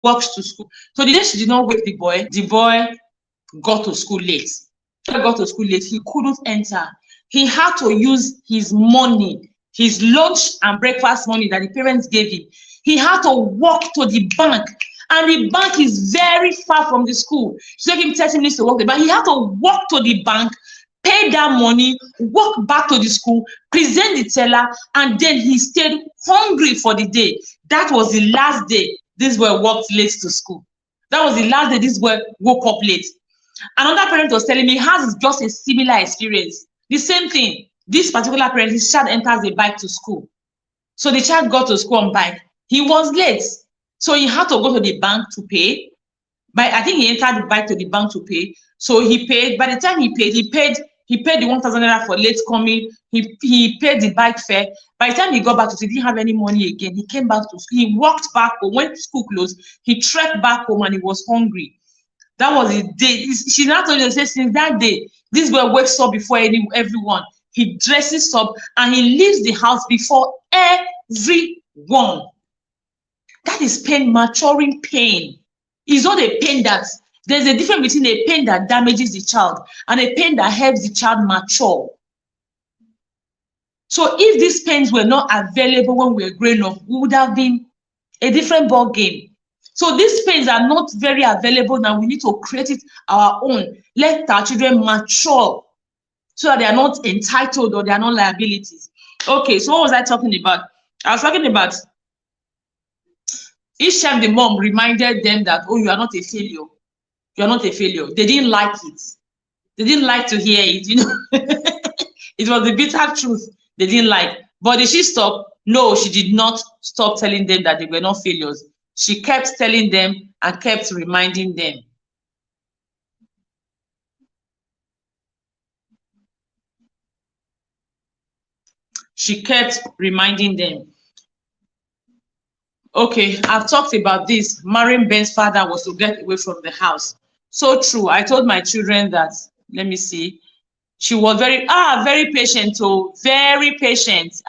walks to school. So the day she did not wake the boy got to school late. He couldn't enter. He had to use his money, his lunch and breakfast money that the parents gave him. He had to walk to the bank, and the bank is very far from the school. It took him 30 minutes to walk the bank. He had to walk to the bank, pay that money, walk back to the school, present the teller, and then he stayed hungry for the day. That was the last day this boy walked late to school. That was the last day this boy woke up late. Another parent was telling me has just a similar experience. The same thing. This particular parent, his child enters a bike to school. So the child got to school on bike. He was late. So he had to go to the bank to pay. But I think he entered the bike to the bank to pay. So he paid. By the time he paid the 1,000 naira for late coming. He paid the bike fare. By the time he got back to school, he didn't have any money again. He came back to school. He walked back home. When school closed, he trekked back home and he was hungry. That was the day. She now told me, since that day, this boy wakes up before everyone. He dresses up and he leaves the house before everyone. That is pain, maturing pain. It's not a pain there's a difference between a pain that damages the child and a pain that helps the child mature. So if these pains were not available when we were growing up, we would have been a different ball game. So these pains are not very available now. We need to create it our own. Let our children mature so that they are not entitled or they are not liabilities. Okay, so what was I talking about? I was talking about each time the mom reminded them that, oh, you are not a failure. You are not a failure. They didn't like it. They didn't like to hear it, you know. It was the bitter truth they didn't like. But did she stop? No, she did not stop telling them that they were not failures. She kept telling them and kept reminding them. She kept reminding them. Okay, I've talked about this. Marrying Ben's father was to get away from the house. So true. I told my children that, let me see. She was very patient, oh, very patient.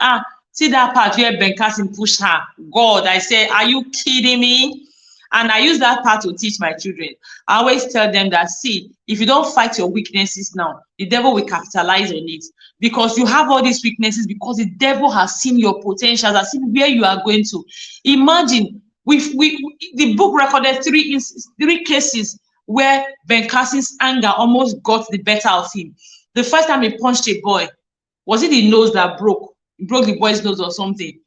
See that part where Ben Carson pushed her. God, I said, are you kidding me? And I use that part to teach my children. I always tell them that, see, if you don't fight your weaknesses now, the devil will capitalize on it. Because you have all these weaknesses because the devil has seen your potential, has seen where you are going to. Imagine, the book recorded three cases where Ben Carson's anger almost got the better of him. The first time he punched a boy, was it the nose that broke? He broke the boy's nose or something.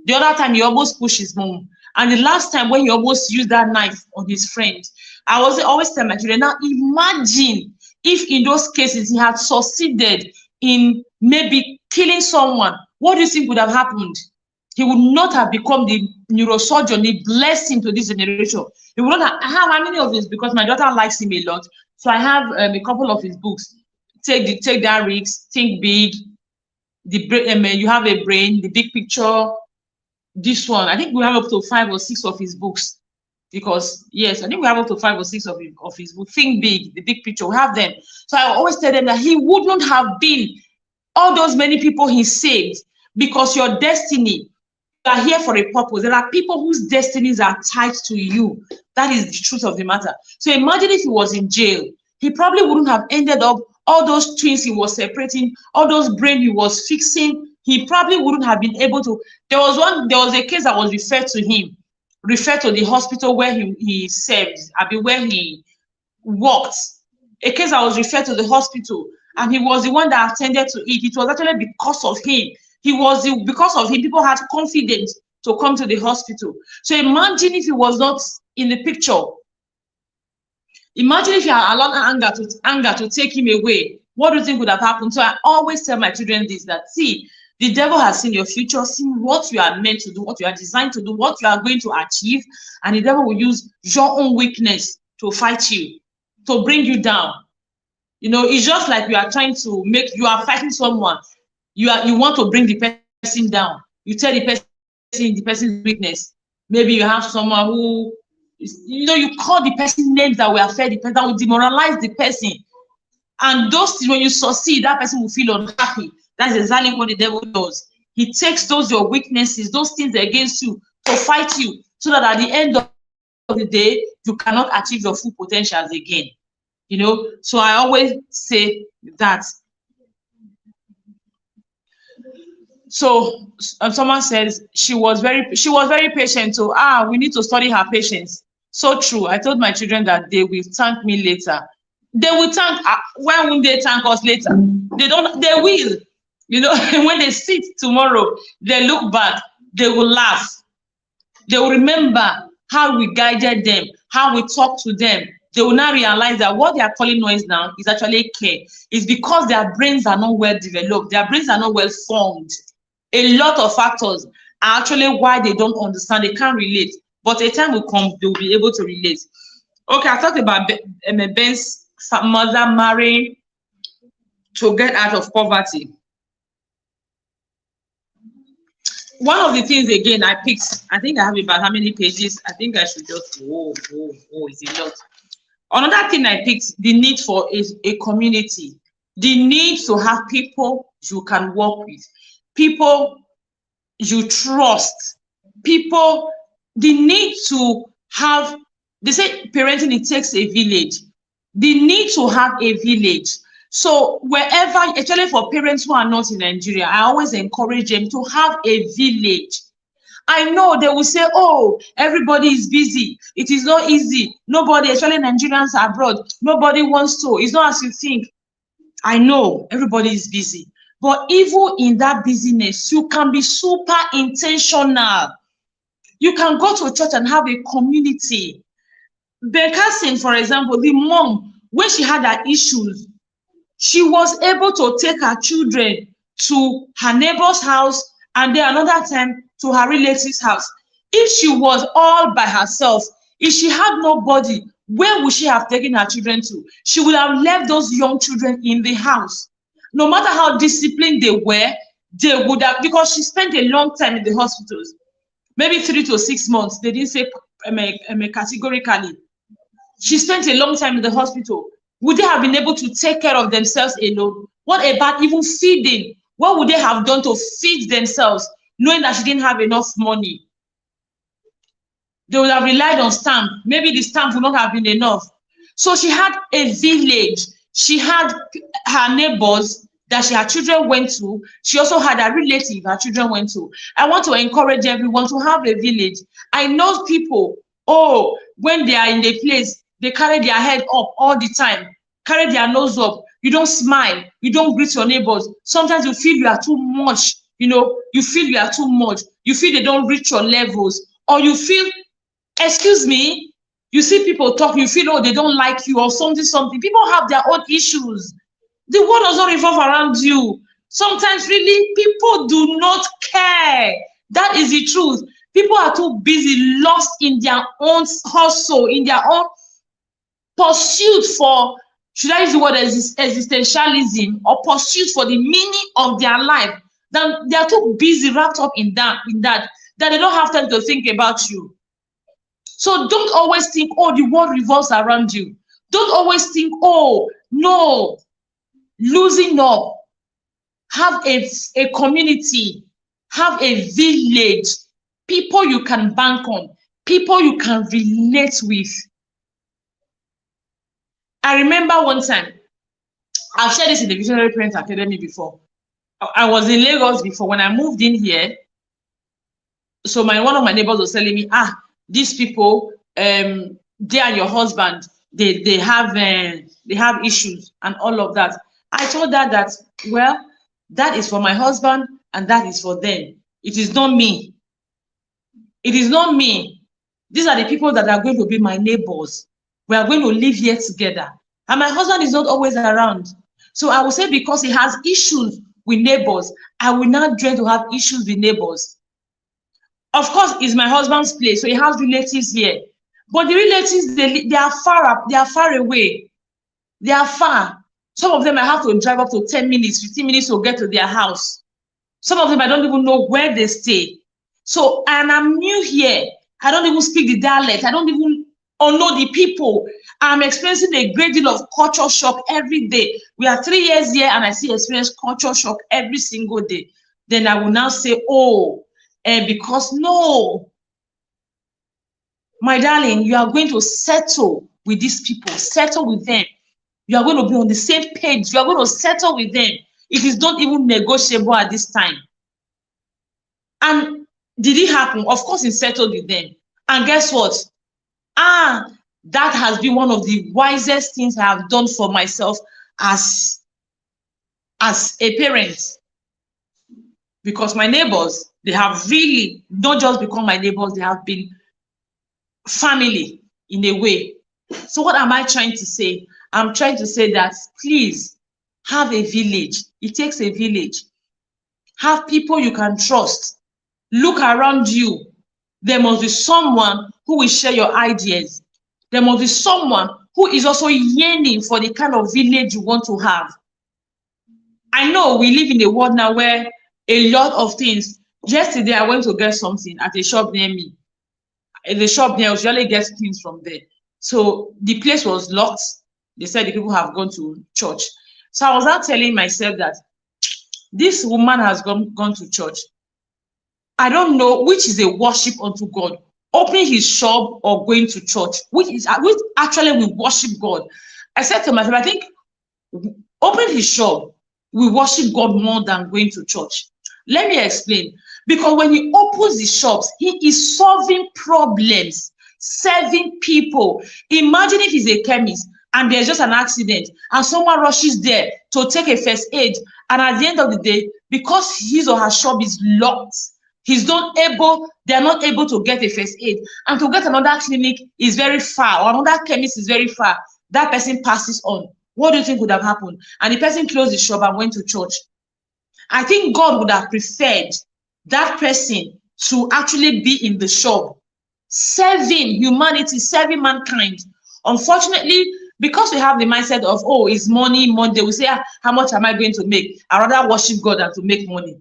The other time he almost pushed his mom. And the last time when he almost used that knife on his friend, I was always telling my children, now imagine if in those cases he had succeeded in maybe killing someone, what do you think would have happened? He would not have become the neurosurgeon, the blessing to this generation. He would not have, I have how many of his, because my daughter likes him a lot. So I have a couple of his books. Take that risk, think big, you have a brain, the big picture. This one, I think we have up to 5 or 6 of his books, because yes, I think we have up to 5 or 6 of his books. Think big, the big picture, we have them. So I always tell them that he wouldn't have been all those many people he saved, because your destiny, you are here for a purpose. There are people whose destinies are tied to you. That is the truth of the matter. So imagine if he was in jail, he probably wouldn't have ended up all those twins he was separating, all those brain he was fixing. He probably wouldn't have been able to. There was a case that was referred to the hospital where he served, where he worked. A case that was referred to the hospital, and he was the one that attended to it. It was actually because of him. Because of him, people had confidence to come to the hospital. So imagine if he was not in the picture. Imagine if you had allowed anger to take him away. What do you think would have happened? So I always tell my children this, that see, The devil has seen your future, seen what you are meant to do, what you are designed to do, what you are going to achieve, and the devil will use your own weakness to fight you, to bring you down. You know, it's just like you are trying to you are fighting someone. You want to bring the person down. You tell the person's weakness. Maybe you have someone who, you call the person names that will affect the person, that will demoralize the person. And those things, when you succeed, that person will feel unhappy. That's exactly what the devil does. He takes your weaknesses, those things against you, to fight you, so that at the end of the day, you cannot achieve your full potentials again. So I always say that. So someone says she was very patient. So we need to study her patience. So true. I told my children that they will thank me later. They will thank. Why won't they thank us later? They don't. They will. When they sit tomorrow, they look back. They will laugh. They will remember how we guided them, how we talked to them. They will now realize that what they are calling noise now is actually care. It's because their brains are not well developed. Their brains are not well formed. A lot of factors are actually why they don't understand. They can't relate. But a time will come, they'll be able to relate. Okay, I talked about Ben's mother marrying to get out of poverty. One of the things, again, I picked, I think I have about how many pages? I think I should just, it's a lot. Another thing I picked, the need for a community. The need to have people you can work with. People you trust. People, the need to have, they say parenting, it takes a village. The need to have a village. So wherever, actually for parents who are not in Nigeria, I always encourage them to have a village. I know they will say, oh, everybody is busy. It is not easy. Nobody, especially Nigerians abroad, nobody wants to. It's not as you think. I know everybody is busy. But even in that busyness, you can be super intentional. You can go to a church and have a community. Carson, for example, the mom, when she had her issues, she was able to take her children to her neighbor's house and then another time to her relative's house. If she was all by herself, if she had nobody, where would she have taken her children to? She would have left those young children in the house. No matter how disciplined they were, they would have, because she spent a long time in the hospitals, maybe 3 to 6 months. They didn't say categorically. She spent a long time in the hospital. Would they have been able to take care of themselves alone? What about even feeding? What would they have done to feed themselves, knowing that she didn't have enough money? They would have relied on stamp. Maybe the stamp would not have been enough. So she had a village. She had her neighbors that her children went to. She also had a relative her children went to. I want to encourage everyone to have a village. I know people, when they are in the place, they carry their head up all the time, carry their nose up. You don't smile. You don't greet your neighbors. Sometimes you feel you are too much. You feel you are too much. You feel they don't reach your levels. Or you feel, excuse me, you see people talk, you feel, they don't like you or something. People have their own issues. The world does not revolve around you. Sometimes, really, people do not care. That is the truth. People are too busy, lost in their own hustle, in their own pursuit for, should I use the word existentialism, or pursuit for the meaning of their life. Then they are too busy, wrapped up in that they don't have time to think about you. So don't always think, the world revolves around you. Don't always think, no, losing up. Have a community, have a village, people you can bank on, people you can relate with. I remember one time, I've shared this in the Visionary Parents Academy before. I was in Lagos before. When I moved in here, so one of my neighbors was telling me, these people, they and your husband, they have issues and all of that. I told her that, well, that is for my husband and that is for them. It is not me. It is not me. These are the people that are going to be my neighbors. We are going to live here together. And my husband is not always around. So I will say, because he has issues with neighbors, I will not dread to have issues with neighbors. Of course, it's my husband's place, so he has relatives here. But the relatives, they are far up, they are far away. They are far. Some of them I have to drive up to 10 minutes, 15 minutes to get to their house. Some of them I don't even know where they stay. So, and I'm new here. I don't even speak the dialect. I don't even know the people. I'm experiencing a great deal of culture shock every day. We are 3 years here and I still experience culture shock every single day. Then I will now say, oh, because no, my darling, you are going to settle with these people, settle with them. You are going to be on the same page. You are going to settle with them. It is not even negotiable at this time. And did it happen? Of course, it settled with them. And guess what? That has been one of the wisest things I have done for myself as a parent. Because my neighbors, they have really not just become my neighbors, they have been family in a way. So what am I trying to say? I'm trying to say that please have a village. It takes a village. Have people you can trust. Look around you. There must be someone who will share your ideas. There must be someone who is also yearning for the kind of village you want to have. I know we live in a world now where a lot of things. Yesterday, I went to get something at a shop near me. In the shop near, I usually get things from there. So the place was locked. They said the people have gone to church. So I was not telling myself that this woman has gone to church. I don't know which is a worship unto God. Opening his shop or going to church, which actually we worship God. I said to myself, I think opening his shop, we worship God more than going to church. Let me explain. Because when he opens the shops, he is solving problems, serving people. Imagine if he's a chemist and there's just an accident and someone rushes there to take a first aid. And at the end of the day, because his or her shop is locked, they are not able to get a first aid. And to get another clinic is very far, or another chemist is very far. That person passes on. What do you think would have happened? And the person closed the shop and went to church. I think God would have preferred that person to actually be in the shop, serving humanity, serving mankind. Unfortunately, because we have the mindset of, oh, it's money, Monday, we say, how much am I going to make? I'd rather worship God than to make money.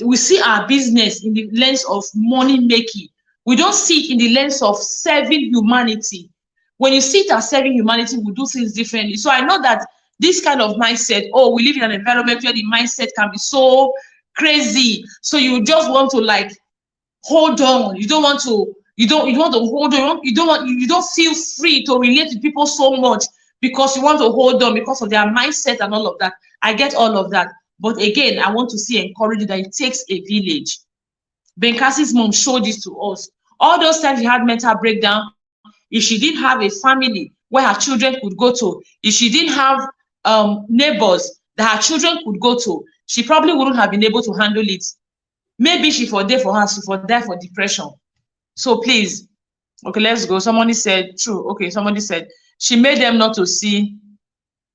We see our business in the lens of money making. We don't see it in the lens of serving humanity. When you see it as serving humanity, we do things differently. So I know that this kind of mindset, oh, we live in an environment where the mindset can be so crazy. So you just want to like hold on. You don't want to hold on. You don't feel free to relate to people so much because you want to hold on because of their mindset and all of that. I get all of that. But again, I want to encourage you that it takes a village. Benkassi's mom showed this to us. All those times she had mental breakdown, if she didn't have a family where her children could go to, if she didn't have neighbors that her children could go to, she probably wouldn't have been able to handle it. Maybe she for die for depression. So please, okay, let's go. Somebody said, true. Okay, somebody said, she made them not to see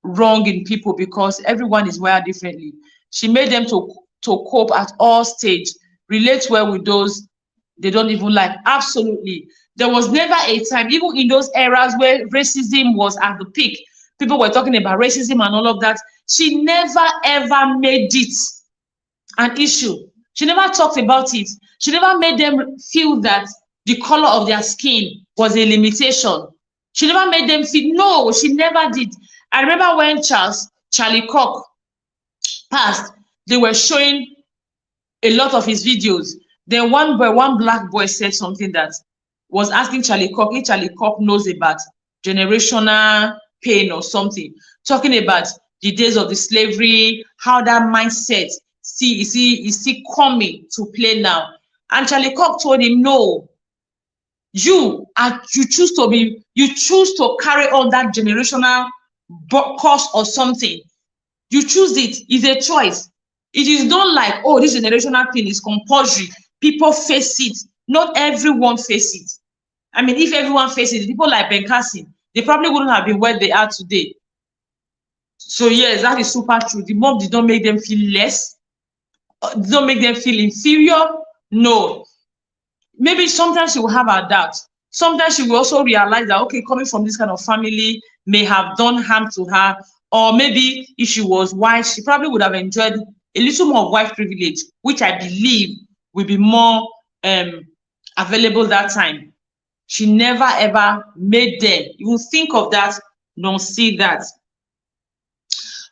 wrong in people because everyone is wired differently. She made them to cope at all stages, relate well with those they don't even like. Absolutely. There was never a time, even in those eras where racism was at the peak, people were talking about racism and all of that. She never ever made it an issue. She never talked about it. She never made them feel that the color of their skin was a limitation. She never made them feel, no, she never did. I remember when Charlie Kirk passed, they were showing a lot of his videos. Then one black boy said something that was asking Charlie Kirk if Charlie Kirk knows about generational pain or something, talking about the days of the slavery, how that mindset is still coming to play now. And Charlie Kirk told him, no, you choose to carry on that generational curse or something. You choose it. It's a choice. It is not like, oh, this generational thing is compulsory. People face it. Not everyone face it. I mean, if everyone faces it, people like Ben Carson, they probably wouldn't have been where they are today. So yes, that is super true. The mom did not make them feel less, did not make them feel inferior. No. Maybe sometimes she will have her doubts. Sometimes she will also realize that, okay, coming from this kind of family may have done harm to her. Or maybe if she was white, she probably would have enjoyed a little more of white privilege, which I believe will be more available that time. She never ever made them even think of that, nor see that.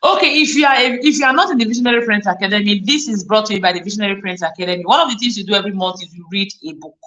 Okay, if you are not in the Visionary Parents Academy, this is brought to you by the Visionary Parents Academy. One of the things you do every month is you read a book.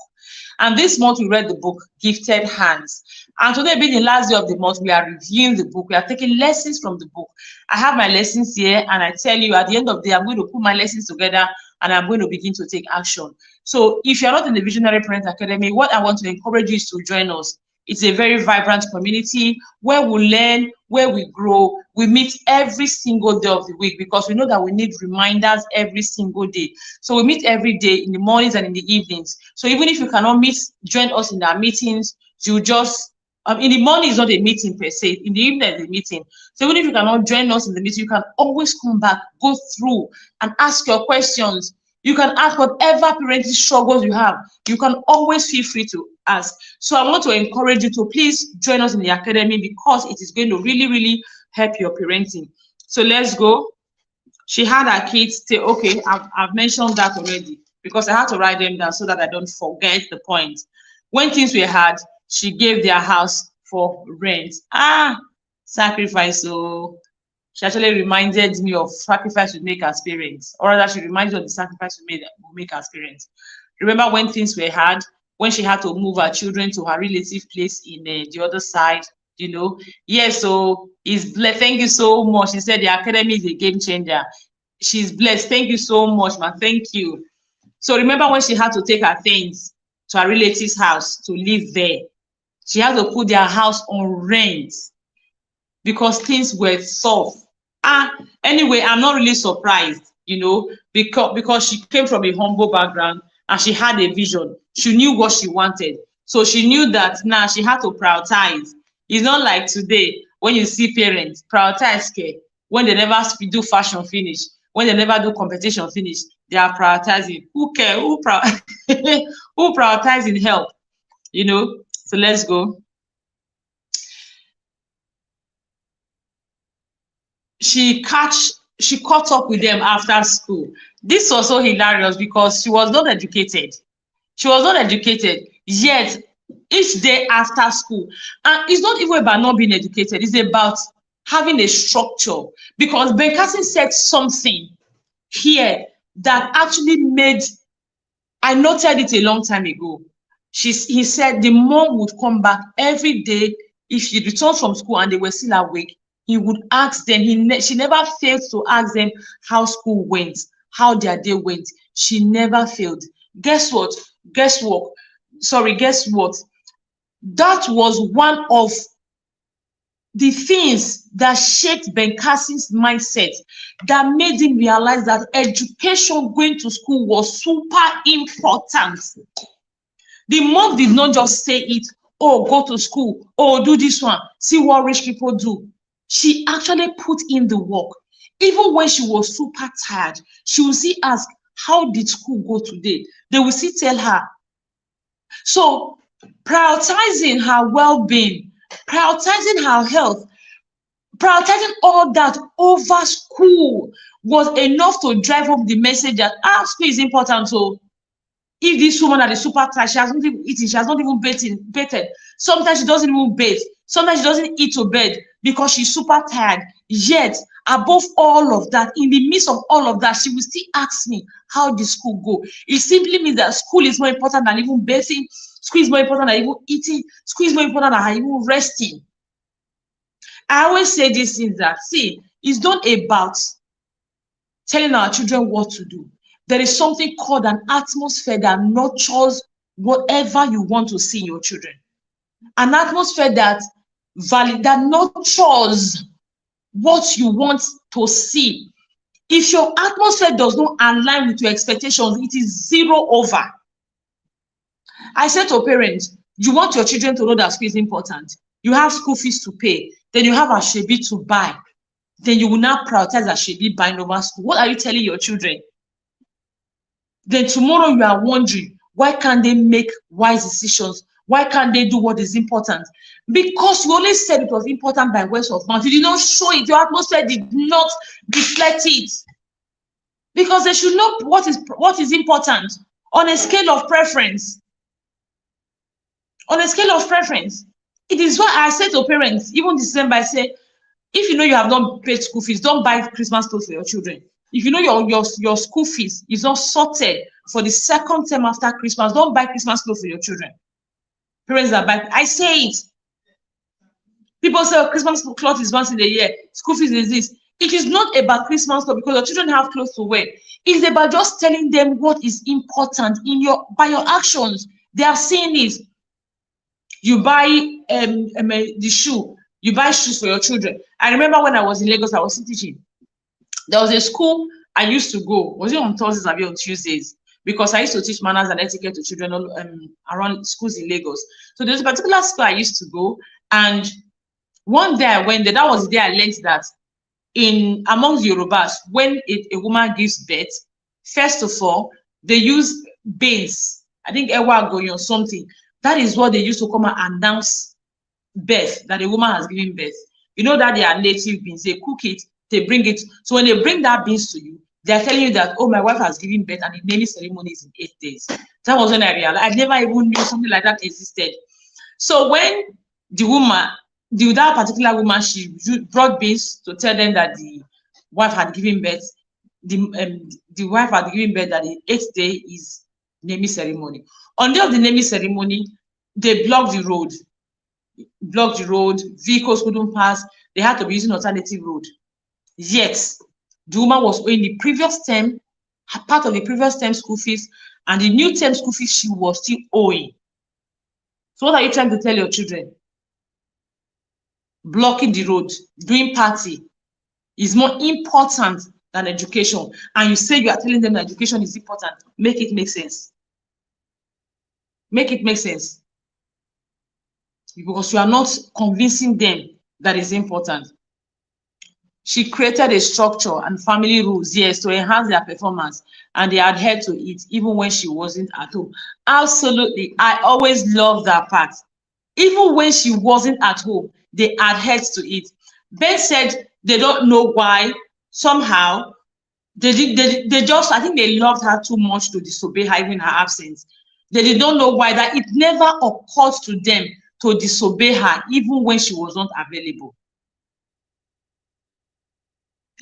And this month we read the book Gifted Hands. And today being the last day of the month, we are reviewing the book. We are taking lessons from the book. I have my lessons here, and I tell you at the end of the day, I'm going to put my lessons together and I'm going to begin to take action. So if you're not in the Visionary Parents Academy, what I want to encourage you is to join us. It's a very vibrant community where we learn, where we grow. We meet every single day of the week because we know that we need reminders every single day. So we meet every day in the mornings and in the evenings. So even if you cannot meet, join us in our meetings. You just in the morning is not a meeting per se. In the evening is a meeting. So even if you cannot join us in the meeting, you can always come back, go through, and ask your questions. You can ask whatever parenting struggles you have. You can always feel free to ask. So I want to encourage you to please join us in the academy because it is going to really, really help your parenting. So let's go. She had her kids say, okay, I've mentioned that already because I had to write them down so that I don't forget the point. When things were hard, she gave their house for rent. Sacrifice. So she actually reminded me of sacrifice we make as parents, or rather, she reminded me of the sacrifice we make as parents. Remember when things were hard, when she had to move her children to her relative place in the other side, you know? Yes, so it's blessed. Thank you so much. She said the academy is a game changer. She's blessed. Thank you so much, man. Thank you. So remember when she had to take her things to her relative's house to live there. She had to put their house on rent because things were soft. Anyway, I'm not really surprised, because she came from a humble background and she had a vision. She knew what she wanted. So she knew that now she had to prioritize. It's not like today when you see parents prioritize care. When they never do fashion finish, when they never do competition finish, they are prioritizing. Who care? Who prioritizing help? So let's go. She caught up with them after school. This was so hilarious because she was not educated. Yet each day after school, and it's not even about not being educated, it's about having a structure. Because Ben Carson said something here that actually I noted it a long time ago. He said the mom would come back every day if she returned from school and they were still awake. He would ask them. She never failed to ask them how school went, how their day went. She never failed. Guess what? That was one of the things that shaped Ben Carson's mindset, that made him realize that education, going to school, was super important. The mom did not just say it, oh, go to school, oh, do this one, see what rich people do. She actually put in the work. Even when she was super tired, she will still ask, how did school go today? They will still tell her. So prioritizing her well-being, prioritizing her health, prioritizing all that over school was enough to drive home the message that school is important. So if this woman that is super tired, she has not even eaten, she has not even bathed. Sometimes she doesn't even bathe. Sometimes she doesn't eat to bed because she's super tired. Yet, above all of that, in the midst of all of that, she will still ask me, how did school go? It simply means that school is more important than even bathing. School is more important than even eating. School is more important than even resting. I always say these things that, see, it's not about telling our children what to do. There is something called an atmosphere that nurtures whatever you want to see in your children. An atmosphere that nurtures what you want to see. If your atmosphere does not align with your expectations, it is 0 over. I said to parents, you want your children to know that school is important. You have school fees to pay. Then you have a shebi to buy. then you will not prioritize that she be buying over school. What are you telling your children? Then tomorrow you are wondering, why can't they make wise decisions? Why can't they do what is important? Because you only said it was important by words of mouth. You did not show it. Your atmosphere did not reflect it. Because they should know what is important on a scale of preference. On a scale of preference. It is why I say to parents, even December, I say, if you know you have not paid school fees, don't buy Christmas clothes for your children. If you know your school fees is not sorted for the second term after Christmas, don't buy Christmas clothes for your children. Parents that buy, I say it. People say, oh, Christmas cloth is once in a year. School fees is this. It is not about Christmas clothes because your children have clothes to wear. It's about just telling them what is important by your actions. They are seeing it. You buy the shoe. You buy shoes for your children. I remember when I was in Lagos, I was teaching. There was a school I used to go. Was it on Thursdays or on Tuesdays? Because I used to teach manners and etiquette to children around schools in Lagos. So there's a particular school I used to go, and one day I went there. That was the day I learned that among the Yorubas, when a woman gives birth, first of all, they use beans. I think ewa going or something. That is what they used to come and announce birth, that a woman has given birth. You know that they are native beans. They cook it, they bring it. So when they bring that beans to you, they are telling you that, oh, my wife has given birth, and the naming ceremony is in 8 days. That was when I realized. I never even knew something like that existed. So when that particular woman, she brought beans to tell them that the wife had given birth. The wife had given birth that the 8th day is naming ceremony. On the day of the naming ceremony, they blocked the road. Vehicles couldn't pass. They had to be using alternative road. Yet the woman was owing the previous term, part of the previous term school fees, and the new term school fees she was still owing. So what are you trying to tell your children? Blocking the road, doing party is more important than education, and you say you are telling them that education is important. Make it make sense. Make it make sense. Because you are not convincing them that is important. She created a structure and family rules, yes, to enhance their performance, and they adhered to it even when she wasn't at home. Absolutely. I always love that part. Even when she wasn't at home, they adhered to it. Ben said they don't know why. Somehow, they just, I think they loved her too much to disobey her even in her absence. They don't know why, that it never occurred to them to disobey her even when she was not available.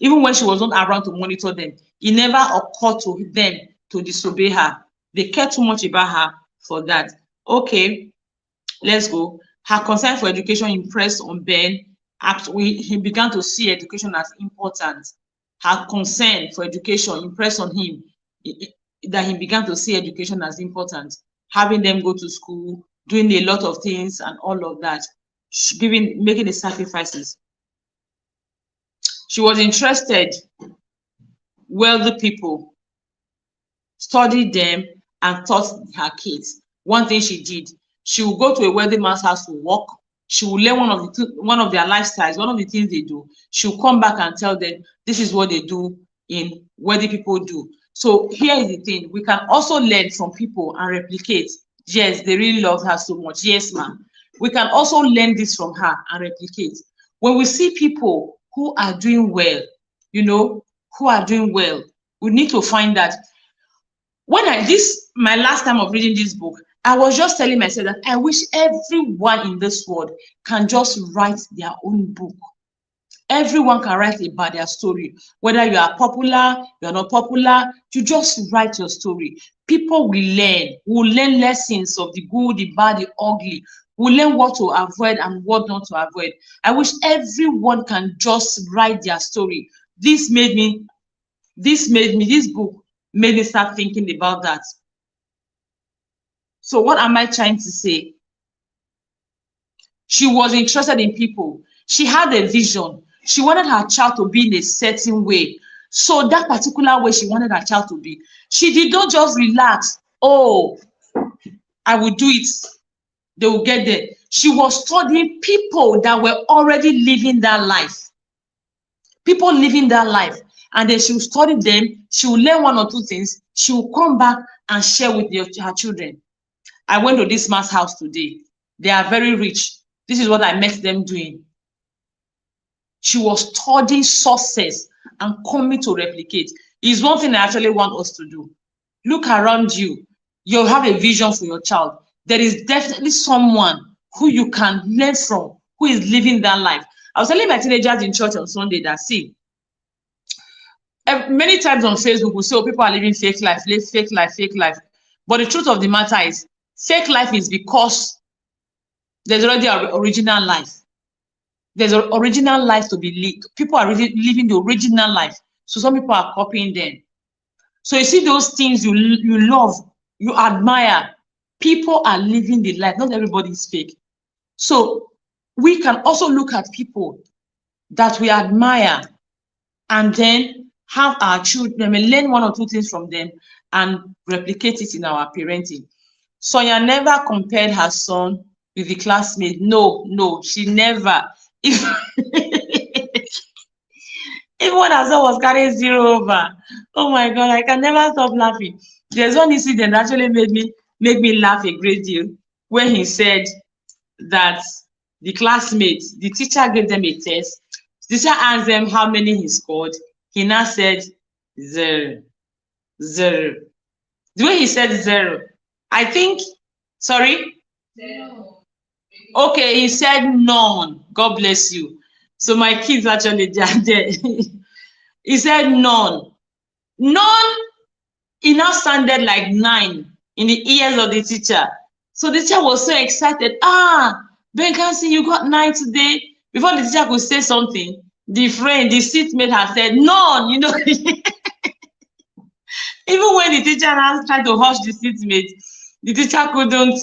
Even when she was not around to monitor them, it never occurred to them to disobey her. They care too much about her for that. Okay, let's go. Her concern for education impressed on Ben. He began to see education as important. Her concern for education impressed on him that he began to see education as important. Having them go to school, doing a lot of things and all of that, making the sacrifices. She was interested. Wealthy people studied them and taught her kids. One thing she did, she would go to a wealthy man's house to work. She would learn one of their lifestyles, one of the things they do. She would come back and tell them, this is what they do in wealthy people do. So here is the thing, we can also learn from people and replicate. Yes, they really love her so much. Yes, ma'am. We can also learn this from her and replicate. When we see people who are doing well, who are doing well, we need to find that. My last time of reading this book, I was just telling myself that I wish everyone in this world can just write their own book. Everyone can write about their story. Whether you are popular, you are not popular, you just write your story. People will learn lessons of the good, the bad, the ugly. We'll learn what to avoid and what not to avoid. I wish everyone can just write their story. This book made me start thinking about that. So what am I trying to say? She was interested in people. She had a vision. She wanted her child to be in a certain way. So that particular way she wanted her child to be. She did not just relax. Oh, I will do it. They will get there. She was studying people that were already living that life. People living that life. And then she will study them. She will learn one or two things. She will come back and share with her children. I went to this man's house today. They are very rich. This is what I met them doing. She was studying success and coming to replicate. Is one thing I actually want us to do. Look around you. You have a vision for your child. There is definitely someone who you can learn from, who is living that life. I was telling my teenagers in church on Sunday that, see, many times on Facebook, we say, oh, people are living fake life, fake life, fake life. But the truth of the matter is, fake life is because there's already an original life. There's an original life to be lived. People are really living the original life. So some people are copying them. So you see those things you love, you admire. People are living the life. Not everybody is fake. So we can also look at people that we admire and then have our children, learn one or two things from them and replicate it in our parenting. Sonya never compared her son with the classmate. No, she never. Even when her son was carrying 0 over, oh my God, I can never stop laughing. There's one incident that actually made me laugh a great deal when he said that the classmates, the teacher gave them a test. The teacher asked them how many he scored. He now said 0. The way he said 0, I think, sorry? 0. Okay, he said none. God bless you. So my kids actually, they are there. He said none. None, it now sounded like 9 in the ears of the teacher. So the teacher was so excited. Ben Carson, you got 9 today. Before the teacher could say something, the seatmate had said, none, you know. Even when the teacher now tried to hush the seatmate, the teacher couldn't,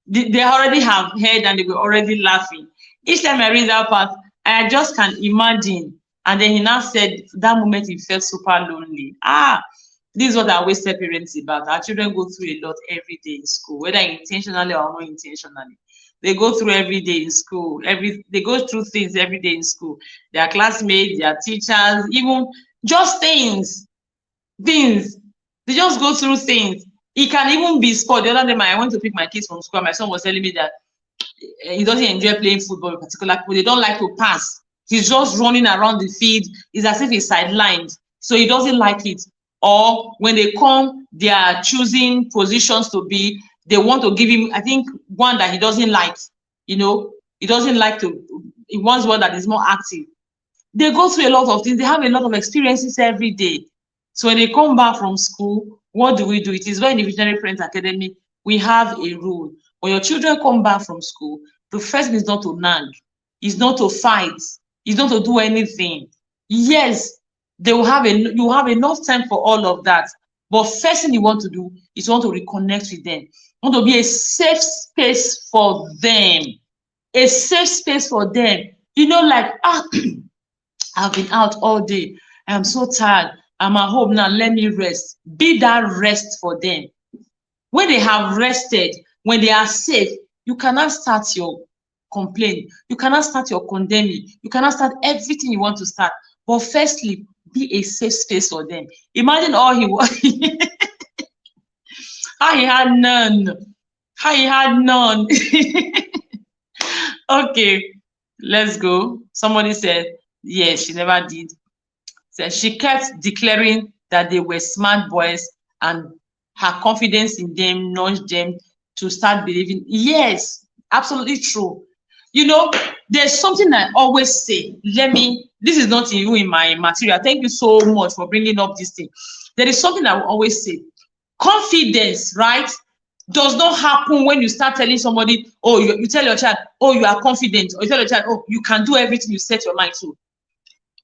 they already have heard and they were already laughing. Each time I read that part, I just can imagine. And then he now said, that moment he felt super lonely. This is what I always tell parents about. Our children go through a lot every day in school, whether intentionally or not intentionally. They go through every day in school. They go through things every day in school. Their classmates, their teachers, even just things. They just go through things. It can even be sport. The other day, I went to pick my kids from school. My son was telling me that he doesn't enjoy playing football in particular. They don't like to pass. He's just running around the field. It's as if he's sidelined. So he doesn't like it. Or when they come, they are choosing positions to be. They want to give him, I think, one that he doesn't like. You know, he doesn't like to, he wants one that is more active. They go through a lot of things. They have a lot of experiences every day. So when they come back from school, what do? It is why in the Visionary Parents Academy, we have a rule. When your children come back from school, the first thing is not to nag, is not to fight, is not to do anything. Yes, they will have you have enough time for all of that. But first thing you want to do is you want to reconnect with them. You want to be a safe space for them. A safe space for them. You know, like, I've been out all day. I'm so tired. I'm at home now. Let me rest. Be that rest for them. When they have rested, when they are safe, you cannot start your complaint. You cannot start your condemning. You cannot start everything you want to start. But firstly, be a safe space for them. Imagine all he was. How he had none. How he had none. Okay, let's go. Somebody said, yes, she never did. So she kept declaring that they were smart boys and her confidence in them nudged them to start believing. Yes, absolutely true. You know, there's something I always say. This is not even in my material. Thank you so much for bringing up this thing. There is something I will always say. Confidence, right, does not happen when you start telling somebody, oh, you tell your child, oh, you are confident. Or you tell your child, oh, you can do everything you set your mind to.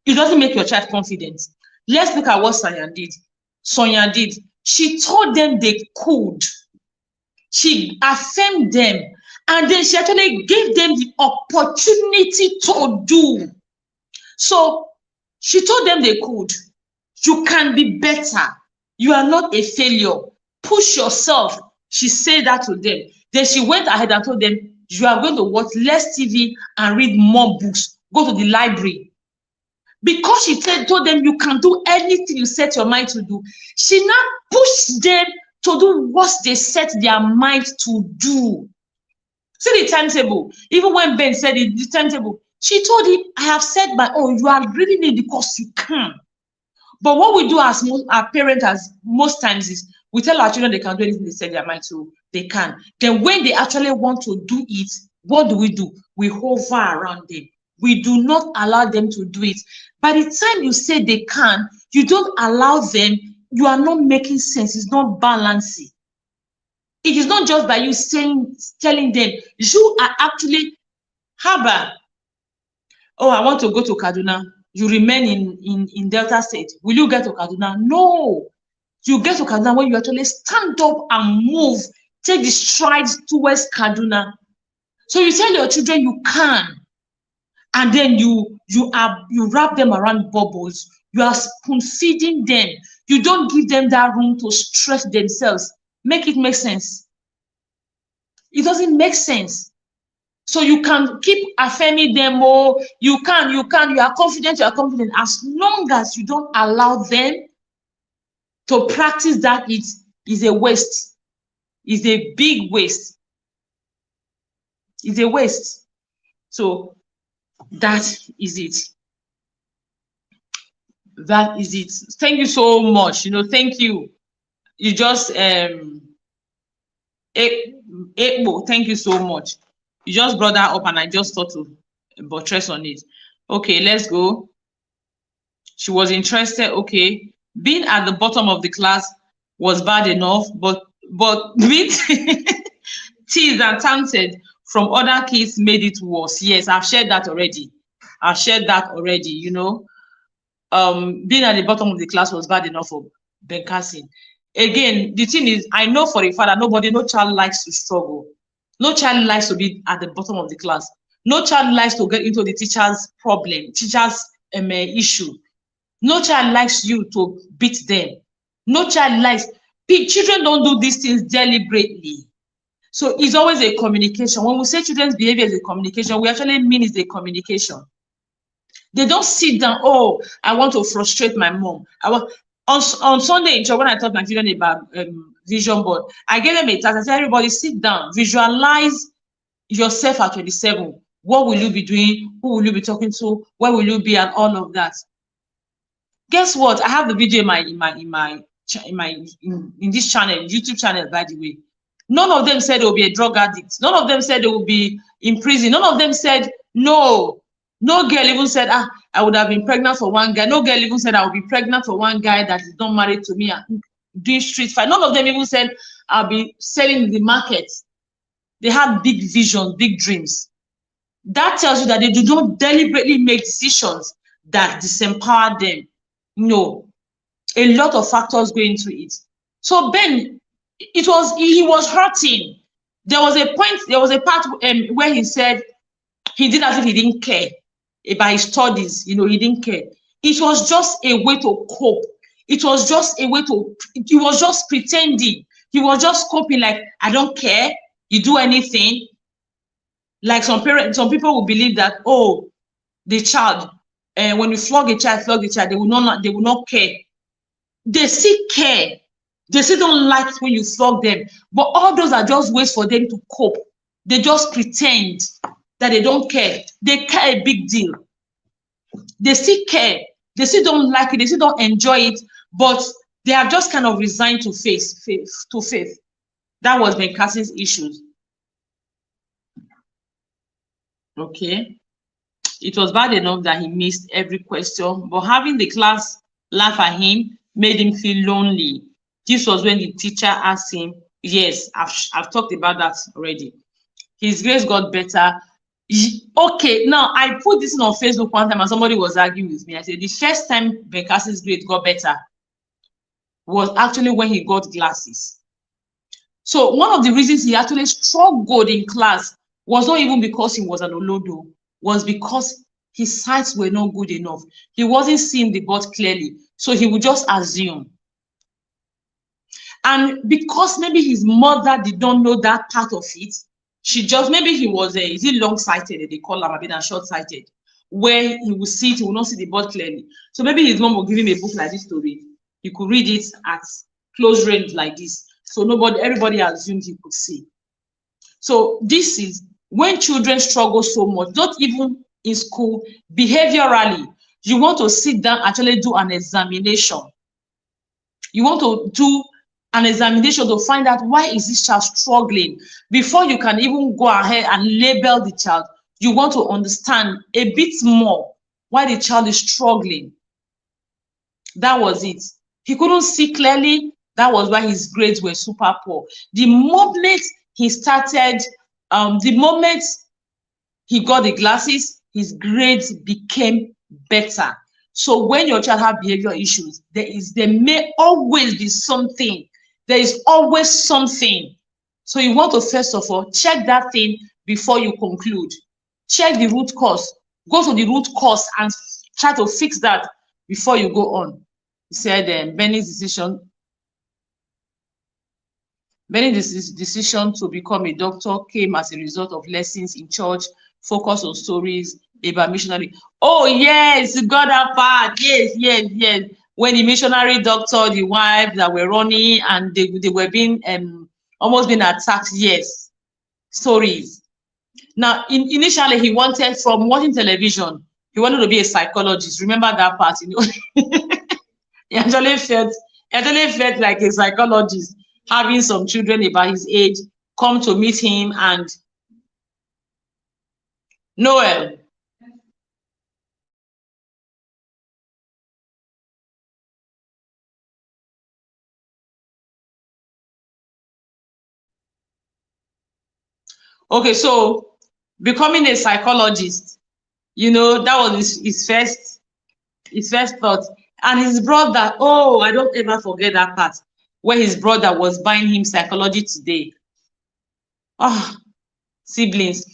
It doesn't make your child confident. Let's look at what Sonya did. Sonya did. She told them they could. She affirmed them. And then she actually gave them the opportunity to do. So she told them they could. You can be better. You are not a failure. Push yourself. She said that to them. Then she went ahead and told them, you are going to watch less TV and read more books. Go to the library. Because she told them you can do anything you set your mind to do, she now pushed them to do what they set their mind to do. See the timetable. Even when Ben said it, the timetable, she told him, I have said my own. You are reading it because you can. But what we do as our parents, as most times, is we tell our children they can do anything they set their mind to, they can. Then when they actually want to do it, what do? We hover around them. We do not allow them to do it. By the time you say they can, you don't allow them, you are not making sense. It's not balancing. It is not just by you telling them, you are actually, Haba, oh, I want to go to Kaduna. You remain in Delta State. Will you get to Kaduna? No. You get to Kaduna when you actually stand up and move, take the strides towards Kaduna. So you tell your children you can, and then you wrap them around bubbles. You are spoon feeding them. You don't give them that room to stretch themselves. Make it make sense. It doesn't make sense. So you can keep affirming them, oh, you can, you are confident, as long as you don't allow them to practice that. It is a waste. It's a big waste. It's a waste. So that is it. That is it. Thank you so much. Thank you. You just thank you so much. You just brought that up and I just thought to buttress on it. Okay, let's go. She was interested. Okay. Being at the bottom of the class was bad enough, but being teased and taunted from other kids made it worse. Yes, I've shared that already. Being at the bottom of the class was bad enough for Ben Carson. Again, the thing is, I know for a fact that no child likes to struggle. No child likes to be at the bottom of the class. No child likes to get into the teacher's problem, teacher's issue. No child likes you to beat them. No child likes. Children don't do these things deliberately. So it's always a communication. When we say children's behavior is a communication, we actually mean it's a communication. They don't sit down, oh, I want to frustrate my mom. On Sunday, when I taught my children about vision board, I gave them a task. I said, everybody sit down, visualize yourself at 27. What will you be doing? Who will you be talking to? Where will you be? And all of that. Guess what? I have the video in this channel, YouTube channel, by the way. None of them said they will be a drug addict. None of them said they will be in prison. None of them said no. No girl even said, I would have been pregnant for one guy. No girl even said I would be pregnant for one guy that is not married to me and doing street fight. None of them even said I'll be selling in the market. They have big visions, big dreams. That tells you that they do not deliberately make decisions that disempower them. No. A lot of factors go into it. So Ben, he was hurting. There was a part where he said he did as if he didn't care about his studies. He didn't care. It was just a way to cope. It was just a way he was just pretending. He was just coping like, I don't care. You do anything. Like some people will believe that, oh, the child, when you flog a child, they will not care. They still care. They still don't like when you flog them. But all those are just ways for them to cope. They just pretend that they don't care. They care a big deal. They still care. They still don't like it. They still don't enjoy it. But they are just kind of resigned to faith. That was Ben Carson's issues. Okay. It was bad enough that he missed every question, but having the class laugh at him made him feel lonely. This was when the teacher asked him, yes, I've talked about that already. His grades got better. Okay, now I put this on Facebook one time and somebody was arguing with me. I said the first time Ben Carson's grade got better was actually when he got glasses. So one of the reasons he actually struggled in class was not even because he was an Olodo, was because his sights were not good enough. He wasn't seeing the board clearly, so he would just assume. And because maybe his mother did not know that part of it, maybe he was, is he long-sighted, they call him, and short-sighted. where he will see it, he will not see the board clearly. So maybe his mom will give him a book like this to read. He could read it at close range like this. So everybody assumed he could see. So this is when children struggle so much, not even in school, behaviorally, you want to sit down, actually do an examination. You want to do an examination to find out why is this child struggling. Before you can even go ahead and label the child, you want to understand a bit more why the child is struggling. That was it. He couldn't see clearly. That was why his grades were super poor. The moment he started, the moment he got the glasses, his grades became better. So when your child have behavior issues, there may always be something. There is always something. So you want to first of all check that thing before you conclude. Check the root cause. Go to the root cause and try to fix that before you go on. He said Benny's decision to become a doctor came as a result of lessons in church, focus on stories about missionary. Oh yes, you got that part. Yes. When the missionary doctor, the wife that were running and they were being almost being attacked. Yes, stories. Now, initially he wanted, from watching television, he wanted to be a psychologist. Remember that part? You know, he actually felt like a psychologist, having some children about his age come to meet him. And Noel, okay, so becoming a psychologist, you know, that was his first thought. And his brother, oh, I don't ever forget that part where his brother was buying him Psychology Today. Oh, siblings.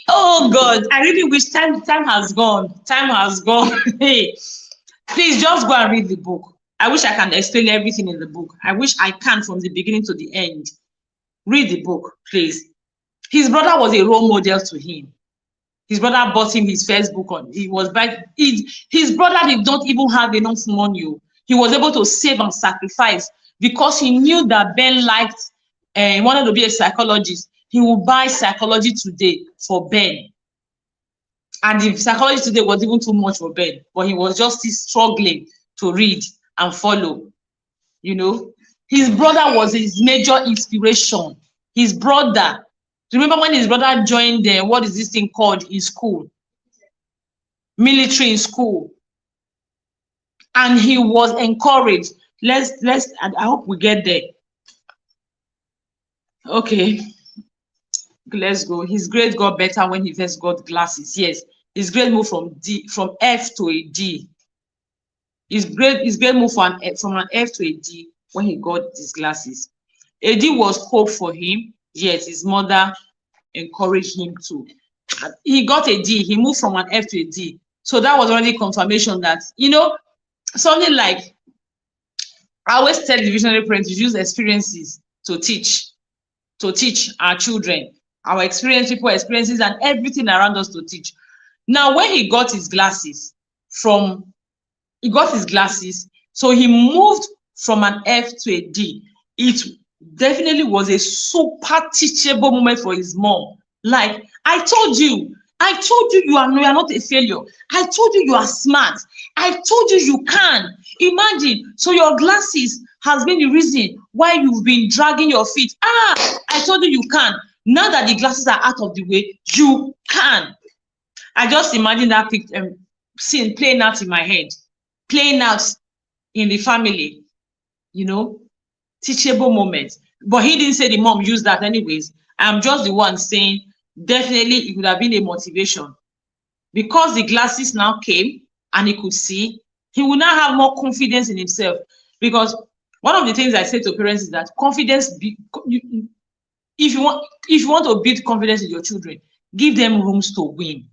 Oh God, I really wish time has gone. Time has gone. Hey, please just go and read the book. I wish I can explain everything in the book. I wish I can from the beginning to the end. Read the book, please. His brother was a role model to him. His brother bought him his first book on. His brother did not even have enough money. He was able to save and sacrifice because he knew that Ben liked and wanted to be a psychologist. He would buy Psychology Today for Ben. And the Psychology Today was even too much for Ben, but he was just still struggling to read and follow. You know, his brother was his major inspiration. His brother. Remember when his brother joined what is this thing called in school? Military in school. And he was encouraged. I hope we get there. Okay. Let's go. His grade got better when he first got glasses. Yes. His grade moved from F to a D. His grade moved from an F to a D when he got these glasses. A D was hope for him. Yes, his mother encouraged him to. He got a D. He moved from an F to a D. So that was already confirmation that, you know, something like, I always tell the visionary parents to use experiences to teach our children, our experience, people experiences, and everything around us to teach. Now, when he got his glasses, so he moved from an F to a D. It definitely was a super teachable moment for his mom. Like, I told you you are not a failure. I told you are smart. I told you can. Imagine, so your glasses has been the reason why you've been dragging your feet. I told you can. Now that the glasses are out of the way, you can. I just imagine that scene playing out in my head, playing out in the family, you know, teachable moments. But he didn't say the mom used that anyways. I'm just the one saying definitely it would have been a motivation. Because the glasses now came and he could see, he will now have more confidence in himself. Because one of the things I say to parents is that confidence, if you want to build confidence in your children, give them rooms to win.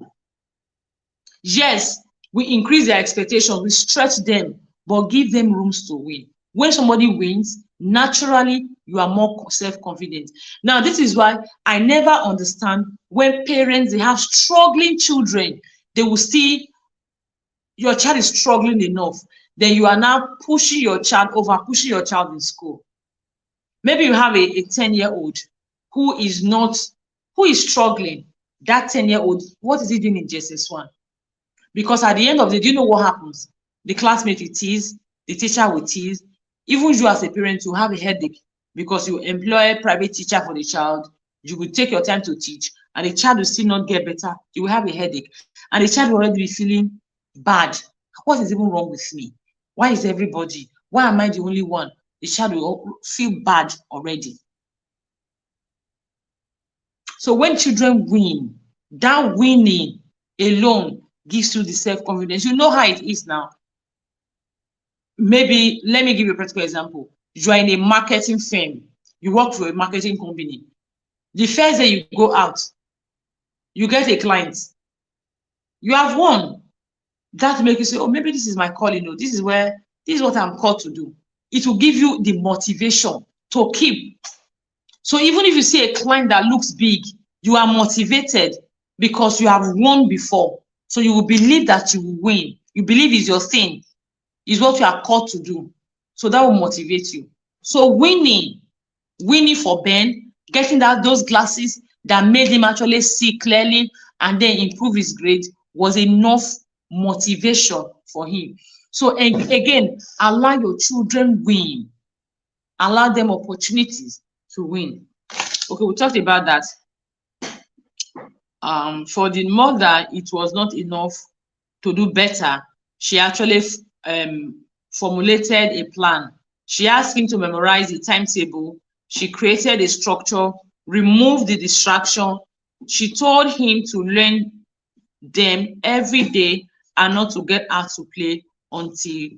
Yes, we increase their expectations, we stretch them, but give them rooms to win. When somebody wins, naturally, you are more self-confident. Now, this is why I never understand when parents, they have struggling children, they will see your child is struggling enough. Then you are now pushing your child, over pushing your child in school. Maybe you have a 10-year-old who is struggling. That 10-year-old, what is he doing in JSS1? Because at the end of the day, do you know what happens? The classmate will tease, the teacher will tease. Even you as a parent, you have a headache because you employ a private teacher for the child. You will take your time to teach, and the child will still not get better. You will have a headache, and the child will already be feeling bad. What is even wrong with me? Why is everybody? Why am I the only one? The child will feel bad already. So when children win, that winning alone gives you the self-confidence. You know how it is now. Maybe, let me give you a practical example. You are in a marketing firm. You work for a marketing company. The first day you go out, you get a client. You have won. That makes you say, oh, maybe this is my calling. This is what I'm called to do. It will give you the motivation to keep. So even if you see a client that looks big, you are motivated because you have won before. So you will believe that you will win. You believe it's your thing, is what you are called to do. So that will motivate you. So winning for Ben, getting those glasses that made him actually see clearly and then improve his grade was enough motivation for him. So again, allow your children win. Allow them opportunities to win. Okay, we talked about that. For the mother, it was not enough to do better. She actually formulated a plan. She asked him to memorize the timetable. She created a structure, removed the distraction. She told him to learn them every day and not to get out to play until.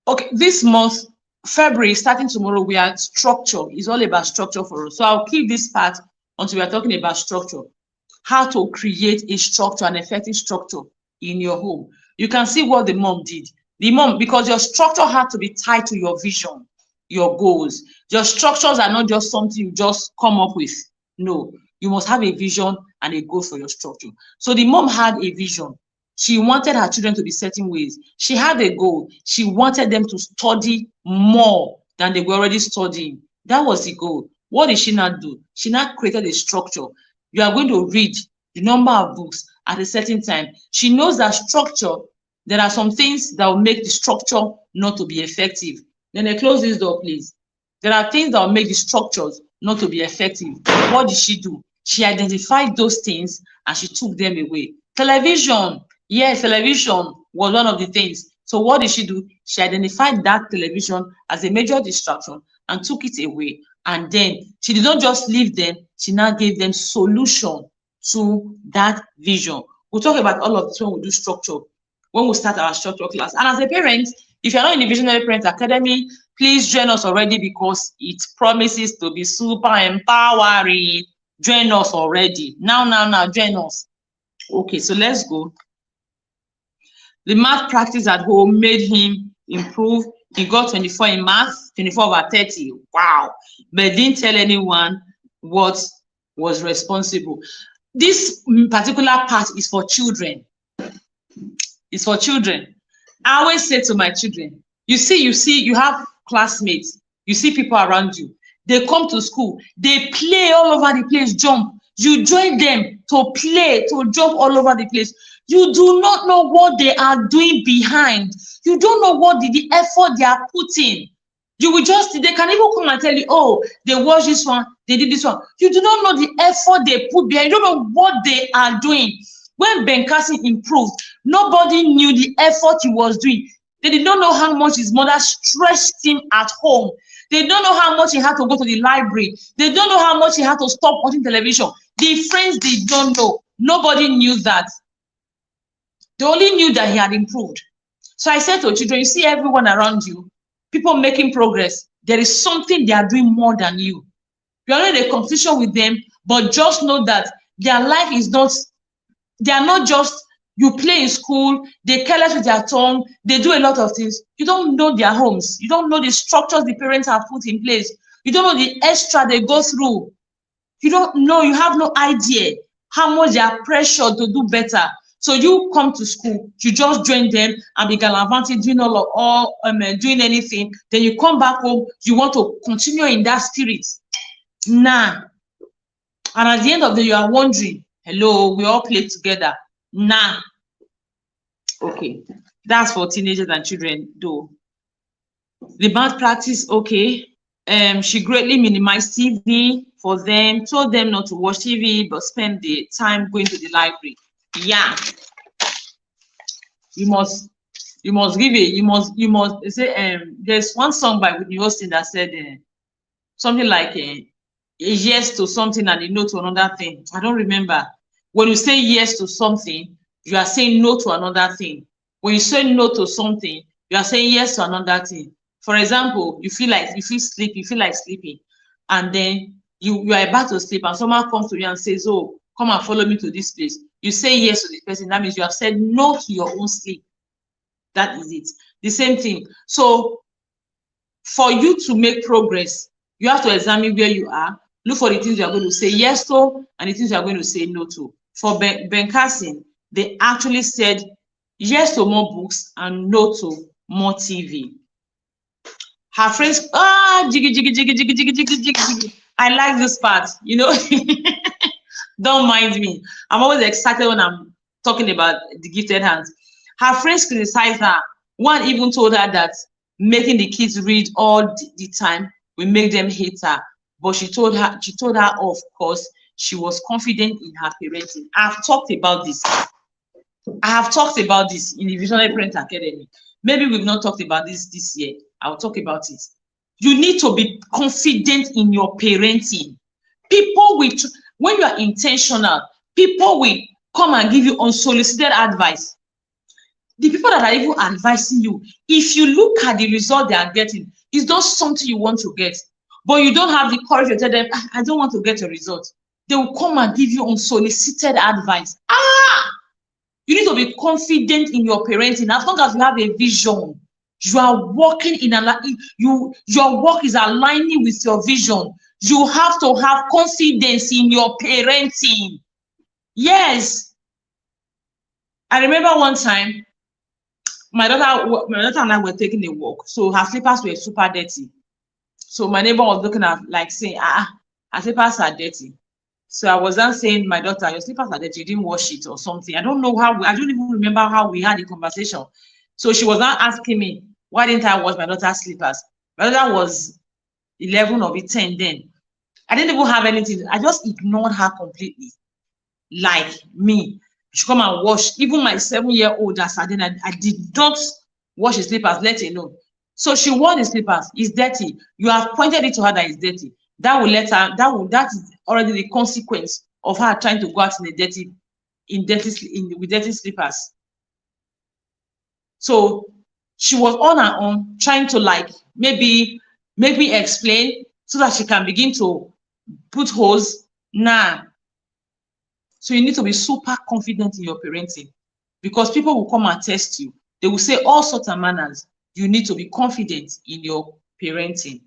Okay, this month, February, starting tomorrow, we are structure. It's all about structure for us. So I'll keep this part until we are talking about structure. How to create a structure, an effective structure in your home. You can see what the mom did. The mom, because your structure had to be tied to your vision, your goals. Your structures are not just something you just come up with. No, you must have a vision and a goal for your structure. So the mom had a vision. She wanted her children to be certain ways. She had a goal. She wanted them to study more than they were already studying. That was the goal. What did she not do? She not created a structure. You are going to read the number of books at a certain time. She knows that structure, there are some things that will make the structure not to be effective. Then I close this door, please. There are things that will make the structures not to be effective. What did she do? She identified those things and she took them away. Television. Yes, television was one of the things. So what did she do? She identified that television as a major distraction and took it away. And then she did not just leave them, she now gave them solution to that vision. We'll talk about all of this when we do structure, when we start our structure class. And as a parent, if you're not in the Visionary Parent Academy, please join us already because it promises to be super empowering. Join us already. Now, join us. Okay, so let's go. The math practice at home made him improve. He got 24 in math, 24 over 30. Wow. But didn't tell anyone what was responsible. This particular part is for children. It's for children. I always say to my children, you see, you have classmates, you see people around you. They come to school, they play all over the place, jump. You join them to play, to jump all over the place. You do not know what they are doing behind. You don't know what the effort they are putting. You will just, they can even come and tell you, oh, they watched this one, they did this one. You do not know the effort they put behind. You don't know what they are doing. When Ben Carson improved, nobody knew the effort he was doing. They did not know how much his mother stressed him at home. They don't know how much he had to go to the library. They don't know how much he had to stop watching television. The friends did not know. Nobody knew that. They only knew that he had improved. So I said to children, you see everyone around you, people making progress. There is something they are doing more than you. You are not in a competition with them, but just know that their life is not, they are not just, you play in school, they careless with their tongue, they do a lot of things. You don't know their homes. You don't know the structures the parents have put in place. You don't know the extra they go through. You don't know, you have no idea how much they are pressured to do better. So you come to school, you just join them and be gallivanting, doing anything. Then you come back home, you want to continue in that spirit. Nah. And at the end of the day, you are wondering, hello, we all play together. Nah. Okay. That's for teenagers and children, though. The bad practice, okay. She greatly minimized TV for them, told them not to watch TV, but spend the time going to the library. Yeah. You must give it, you must say, there's one song by Whitney Houston that said something like a yes to something and a no to another thing. I don't remember. When you say yes to something, you are saying no to another thing. When you say no to something, you are saying yes to another thing. For example, you feel sleepy, you feel like sleeping, and then you are about to sleep, and someone comes to you and says, oh, come and follow me to this place. You say yes to this person. That means you have said no to your own sleep. That is it. The same thing. So for you to make progress, you have to examine where you are, look for the things you are going to say yes to and the things you are going to say no to. For Ben Carson, they actually said yes to more books and no to more TV. Her friends, jiggy, jiggy, jiggy, jiggy, jiggy, jiggy, jiggy, jiggy. I like this part, you know. Don't mind me. I'm always excited when I'm talking about the gifted hands. Her friends criticized her. One even told her that making the kids read all the time will make them hate her. But she told her, of course, she was confident in her parenting. I've talked about this. I have talked about this in the Visionary Parent Academy. Maybe we've not talked about this year. I'll talk about it. You need to be confident in your parenting. People will, when you are intentional, people will come and give you unsolicited advice. The people that are even advising you, if you look at the result they are getting, it's not something you want to get, but you don't have the courage to tell them, I don't want to get a result. They will come and give you unsolicited advice. You need to be confident in your parenting. As long as you have a vision, you are working in your work is aligning with your vision. You have to have confidence in your parenting. Yes. I remember one time, my daughter and I were taking a walk. So her slippers were super dirty. So my neighbor was looking at, like, saying, her slippers are dirty. So I was then saying, my daughter, your slippers are dirty, you didn't wash it or something. I don't even remember how we had a conversation. So she was now asking me, why didn't I wash my daughter's slippers? My daughter was 11 or 10 then. I didn't even have anything. I just ignored her completely. Like me. She come and wash. Even my 7-year-old, I did not wash his slippers, let alone. So she wore the slippers. It's dirty. You have pointed it to her that it's dirty. That will let her. That is already the consequence of her trying to go out with dirty slippers. So she was on her own trying to, like, maybe make me explain so that she can begin to put holes. Nah. So you need to be super confident in your parenting, because people will come and test you. They will say all sorts of manners. You need to be confident in your parenting.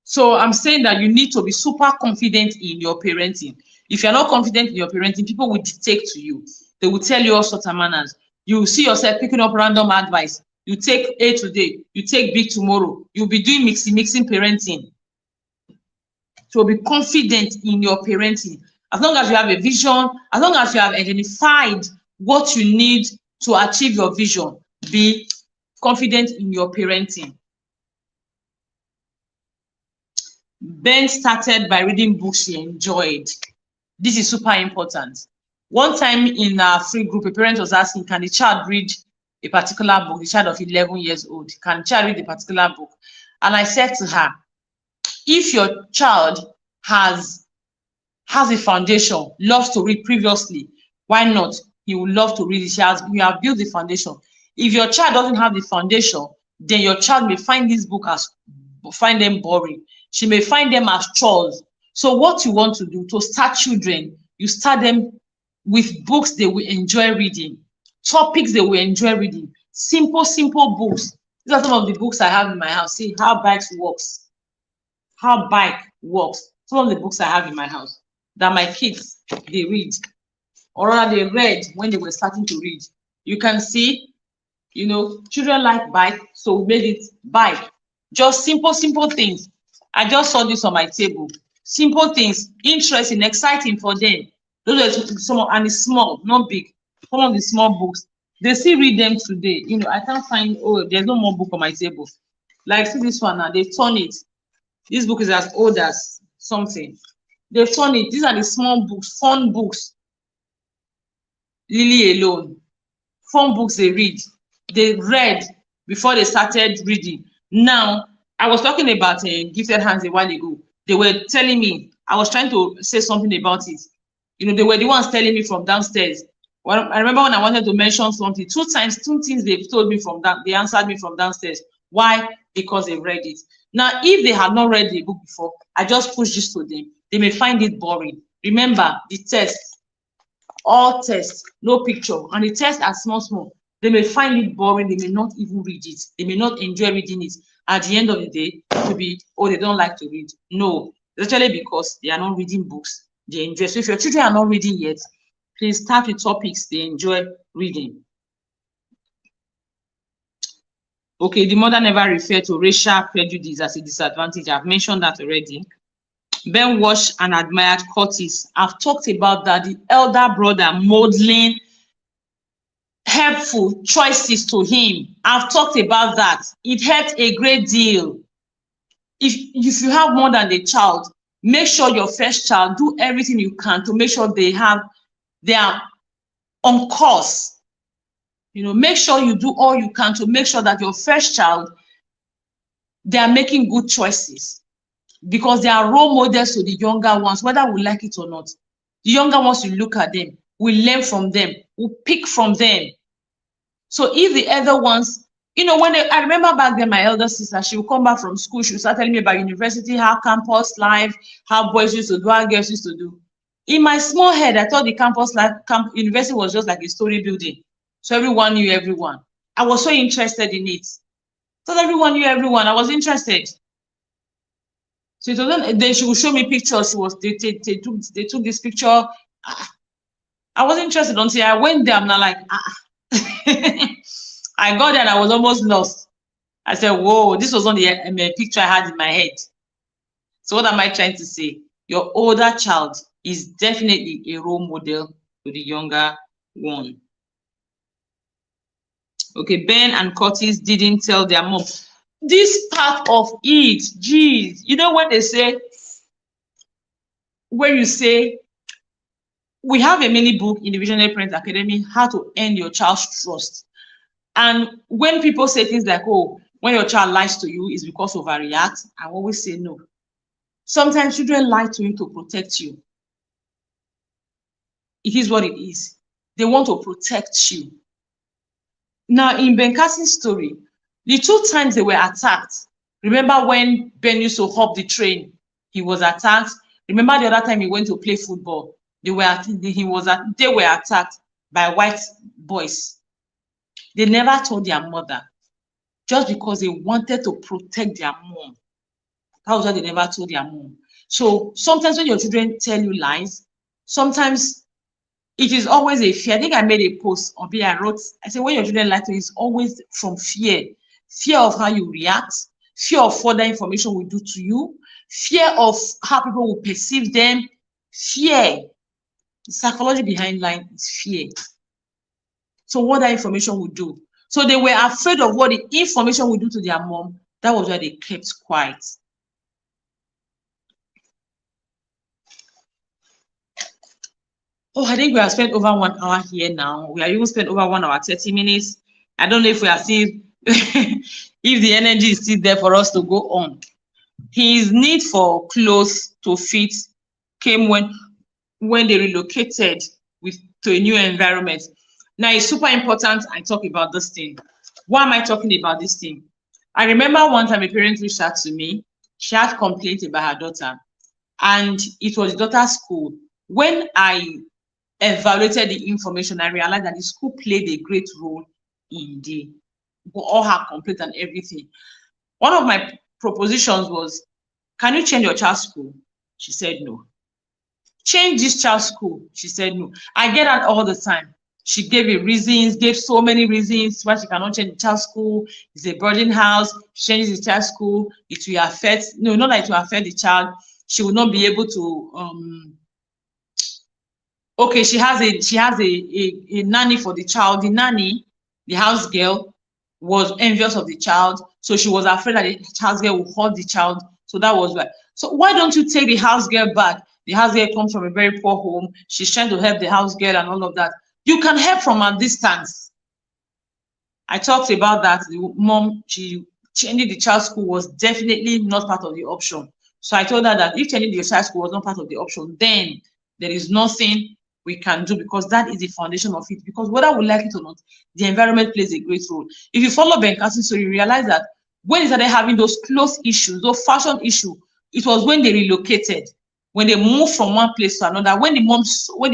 So I'm saying that you need to be super confident in your parenting. If you're not confident in your parenting, people will dictate to you. They will tell you all sorts of manners. You will see yourself picking up random advice. You take A today, you take B tomorrow. You'll be doing mixing parenting. So be confident in your parenting. As long as you have a vision, as long as you have identified what you need to achieve your vision, be confident in your parenting. Ben started by reading books he enjoyed. This is super important. One time in a free group, a parent was asking, can the child read a particular book? The child of 11 years old, can the child read a particular book? And I said to her, if your child has a foundation, loves to read previously, why not? He would love to read it. You have built the foundation. If your child doesn't have the foundation, then your child may find this book find them boring. She may find them as chores. So what you want to do to start children, you start them with books they will enjoy reading, topics they will enjoy reading, simple books. These are some of the books I have in my house. See how bikes works, how bike works. Some of the books I have in my house that my kids they read, or rather they read when they were starting to read. You can see, children like bike, so we made it bike. Just simple things. I just saw this on my table. Simple things, interesting, exciting for them. Those are some, and it's small, not big. Some of the small books, they still read them today. I can't find, oh, there's no more book on my table. Like, see this one now, they've torn it. This book is as old as something. They've torn it. These are the small books, fun books. Lily alone. Fun books they read. They read before they started reading. Now, I was talking about Gifted Hands a while ago. They were telling me, I was trying to say something about it. They were the ones telling me from downstairs. Well, I remember when I wanted to mention something, two things they've told me from that, they answered me from downstairs. Why? Because they read it. Now, if they had not read the book before, I just push this to them. They may find it boring. Remember, the test, all tests, no picture, and the tests are small. They may find it boring. They may not even read it. They may not enjoy reading it. At the end of the day, it could be, oh, they don't like to read. No, it's actually because they are not reading books they enjoy. So if your children are not reading yet, please start with topics they enjoy reading. Okay, the mother never referred to racial prejudice as a disadvantage. I've mentioned that already. Ben watched and admired Curtis. I've talked about that. The elder brother modeling helpful choices to him. I've talked about that. It helped a great deal. If you have more than a child, make sure your first child, do everything you can to make sure they are on course. Make sure you do all you can to make sure that your first child, they are making good choices, because they are role models to the younger ones, whether we like it or not. The younger ones, you look at them, we learn from them, we pick from them. So if the elder ones, I remember back then, my elder sister, she would come back from school, she would start telling me about university, how campus life, how boys used to do, how girls used to do. In my small head, I thought the campus life, university was just like a story building. So everyone knew everyone. I was so interested in it. So everyone knew everyone. I was interested. So it wasn't, then she would show me pictures. They took this picture. I was interested until I went there. I'm not like, I got there and I was almost lost. I said, whoa, this was not the picture I had in my head. So what am I trying to say? Your older child is definitely a role model to the younger one. Okay, Ben and Curtis didn't tell their mom. This part of it, geez, when they say, when you say, we have a mini book in the Visionary Parents Academy, how to earn your child's trust. And when people say things like, oh, when your child lies to you is because of overreact, I always say no. Sometimes children lie to you to protect you. It is what it is. They want to protect you. Now, in Ben Carson's story, the 2 times they were attacked, remember when Ben used to hop the train, he was attacked. Remember the other time he went to play football, they were attacked by white boys. They never told their mother, just because they wanted to protect their mom. That was why they never told their mom. So sometimes when your children tell you lies, sometimes it is always a fear. I think I made a post on I wrote, I said, when your children lie to you, it's always from fear. Fear of how you react, fear of further information will do to you, fear of how people will perceive them, fear. The psychology behind lying is fear. So what that information would do. So they were afraid of what the information would do to their mom. That was why they kept quiet. Oh, I think we have spent over 1 hour here now. We have even spent over 1 hour, 30 minutes. I don't know if we are still, if the energy is still there for us to go on. His need for clothes to fit came when they relocated to a new environment. Now, it's super important I talk about this thing. Why am I talking about this thing? I remember one time a parent reached out to me. She had complaints about her daughter, and it was daughter's school. When I evaluated the information, I realized that the school played a great role in all her complaints and everything. One of my propositions was, can you change your child's school? She said no. Change this child's school? She said no. I get that all the time. She gave gave so many reasons why she cannot change the child's school. It's a boarding house. She changes the child's school, it will affect, no, not that it will affect the child. She will not be able to, okay, she has a nanny for the child. The nanny, the house girl, was envious of the child, so she was afraid that the house girl will hurt the child. So that was why. So why don't you take the house girl back? The house girl comes from a very poor home. She's trying to help the house girl and all of that. You can help from a distance. I talked about that. The mom, changing the child's school was definitely not part of the option. So I told her that if changing the child's school was not part of the option, then there is nothing we can do, because that is the foundation of it. Because whether we like it or not, the environment plays a great role. If you follow Ben Carson, so you realize that when they started having those clothes issues, those fashion issues, it was when they relocated, when they moved from one place to another. When the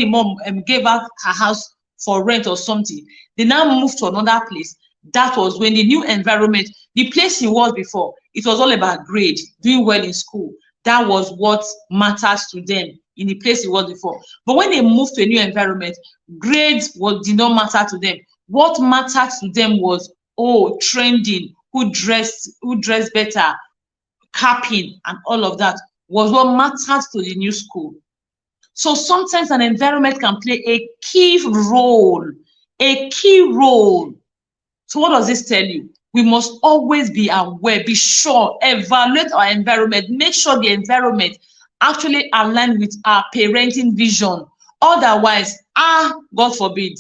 mom gave out her house for rent or something, they now moved to another place. That was when the new environment, the place he was before, it was all about grade, doing well in school. That was what matters to them in the place he was before. But when they moved to a new environment, grades did not matter to them. What mattered to them was, trending, who dressed better, capping, and all of that was what mattered to the new school. So sometimes an environment can play a key role. So what does this tell you? We must always be aware, be sure, evaluate our environment, make sure the environment actually align with our parenting vision. Otherwise, God forbid,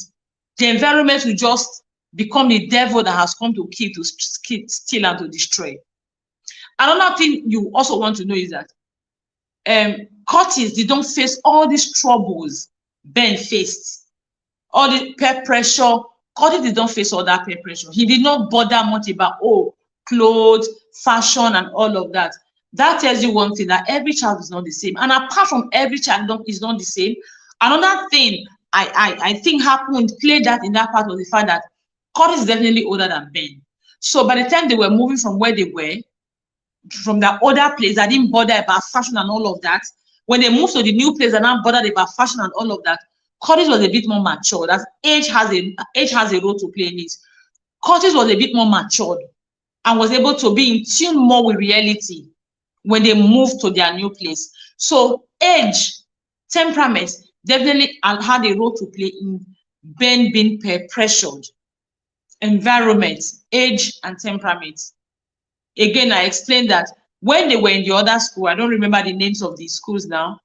the environment will just become the devil that has come to kill, to steal, and to destroy. Another thing you also want to know is that Curtis, they don't face all these troubles Ben faced. All the peer pressure, Curtis did not face all that peer pressure. He did not bother much about, clothes, fashion, and all of that. That tells you one thing, that every child is not the same. And apart from every child is not the same, another thing I think played that in that part, was the fact that Curtis is definitely older than Ben. So by the time they were moving from where they were, from the other place, I didn't bother about fashion and all of that. When they moved to the new place, I now bothered about fashion and all of that. Curtis was a bit more mature. That age has a role to play in it. Curtis was a bit more matured and was able to be in tune more with reality when they moved to their new place. So age, temperament definitely had a role to play in Ben being pressured. Environment, age, and temperament. Again, I explained that when they were in the other school, I don't remember the names of the schools now,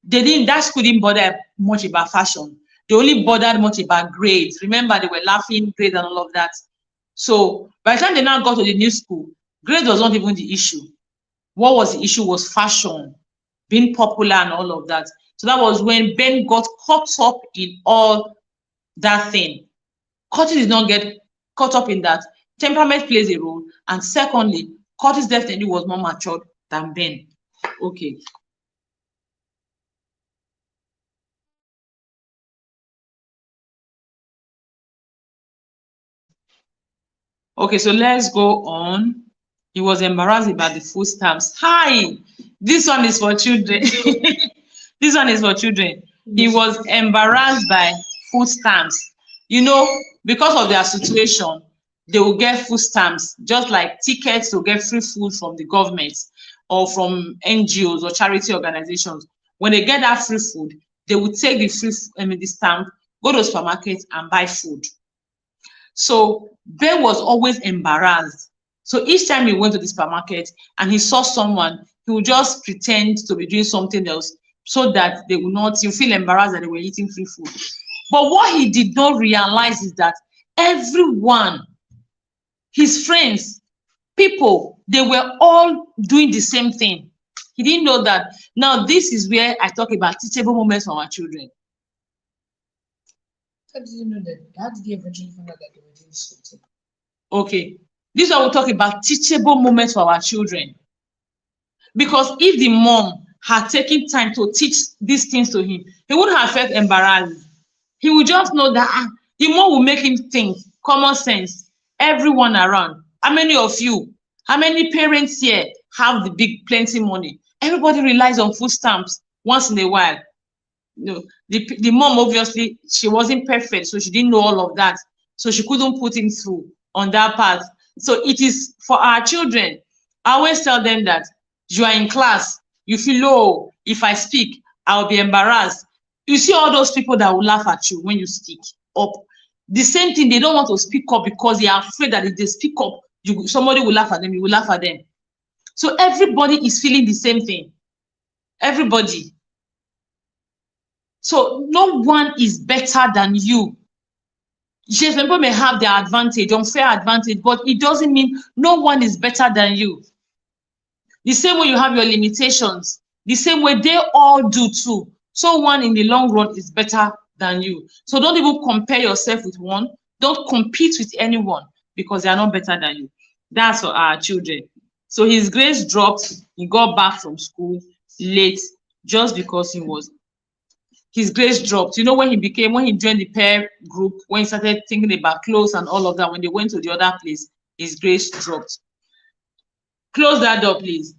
that school didn't bother much about fashion. They only bothered much about grades. Remember, they were laughing, grades and all of that. So by the time they now got to the new school, grades was not even the issue. What was the issue was fashion, being popular and all of that. So that was when Ben got caught up in all that thing. Curtis did not get caught up in that. Temperament plays a role. And secondly, Curtis definitely was more matured than Ben. Okay. Okay, so let's go on. He was embarrassed about the food stamps. Hi, this one is for children. This one is for children. He was embarrassed by food stamps. You know, because of their situation, they will get food stamps, just like tickets to get free food from the government or from NGOs or charity organizations. When they get that free food, they will take the stamp, go to the supermarket and buy food. So Ben was always embarrassed. So each time he went to the supermarket and he saw someone, he would just pretend to be doing something else so that they would not feel embarrassed that they were eating free food. But what he did not realize is that everyone, his friends, people, they were all doing the same thing. He didn't know that. Now, this is where I talk about teachable moments for our children. How did you know that? How did you eventually find out that they were doing something? Okay, this is why we talk about teachable moments for our children. Because if the mom had taken time to teach these things to him, he wouldn't have felt embarrassed. He will just know that the more will make him think, common sense, everyone around. How many of you, how many parents here have the big plenty money? Everybody relies on food stamps once in a while. The mom, obviously, she wasn't perfect, so she didn't know all of that. So she couldn't put him through on that path. So it is for our children. I always tell them that you are in class, you feel, oh, if I speak, I'll be embarrassed. You see all those people that will laugh at you when you speak up. The same thing, they don't want to speak up because they are afraid that if they speak up, somebody will laugh at them, you will laugh at them. So everybody is feeling the same thing. Everybody. So no one is better than you. Yes, people may have their advantage, unfair advantage, but it doesn't mean no one is better than you. The same way you have your limitations, the same way they all do too. So one in the long run is better than you. So don't even compare yourself with one. Don't compete with anyone because they are not better than you. That's for our children. So his grades dropped. He got back from school late just because his grades dropped. You know, when he joined the pair group, when he started thinking about clothes and all of that, when they went to the other place, his grades dropped. Close that door, please.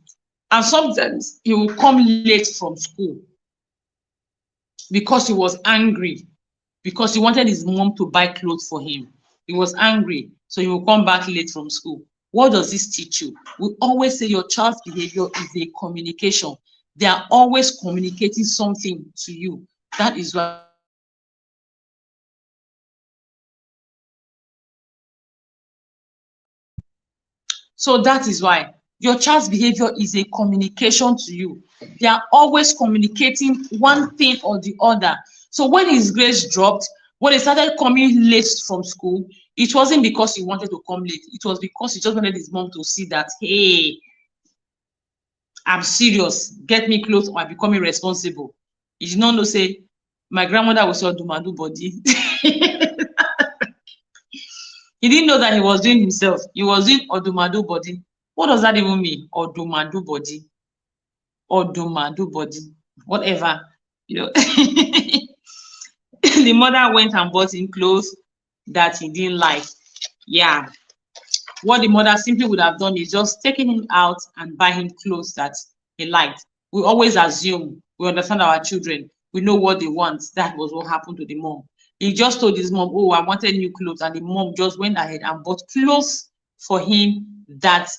And sometimes he will come late from school because he was angry, because he wanted his mom to buy clothes for him. He was angry, so he will come back late from school. What does this teach you? We always say your child's behavior is a communication. They are always communicating something to you. That is why So that is why your child's behavior is a communication to you. They are always communicating one thing or the other. So when his grades dropped, when he started coming late from school, it wasn't because he wanted to come late. It was because he just wanted his mom to see that, hey, I'm serious. Get me clothes or I'm becoming responsible. He did not know, say, my grandmother was your Dumadu body. He didn't know that he was doing himself. He was doing Odumadu body. What does that even mean? Odumadu body. Odumadu body. Whatever. You know. The mother went and bought him clothes that he didn't like. Yeah. What the mother simply would have done is just taking him out and buy him clothes that he liked. We always assume, we understand our children. We know what they want. That was what happened to the mom. He just told his mom, oh, I wanted new clothes. And the mom just went ahead and bought clothes for him that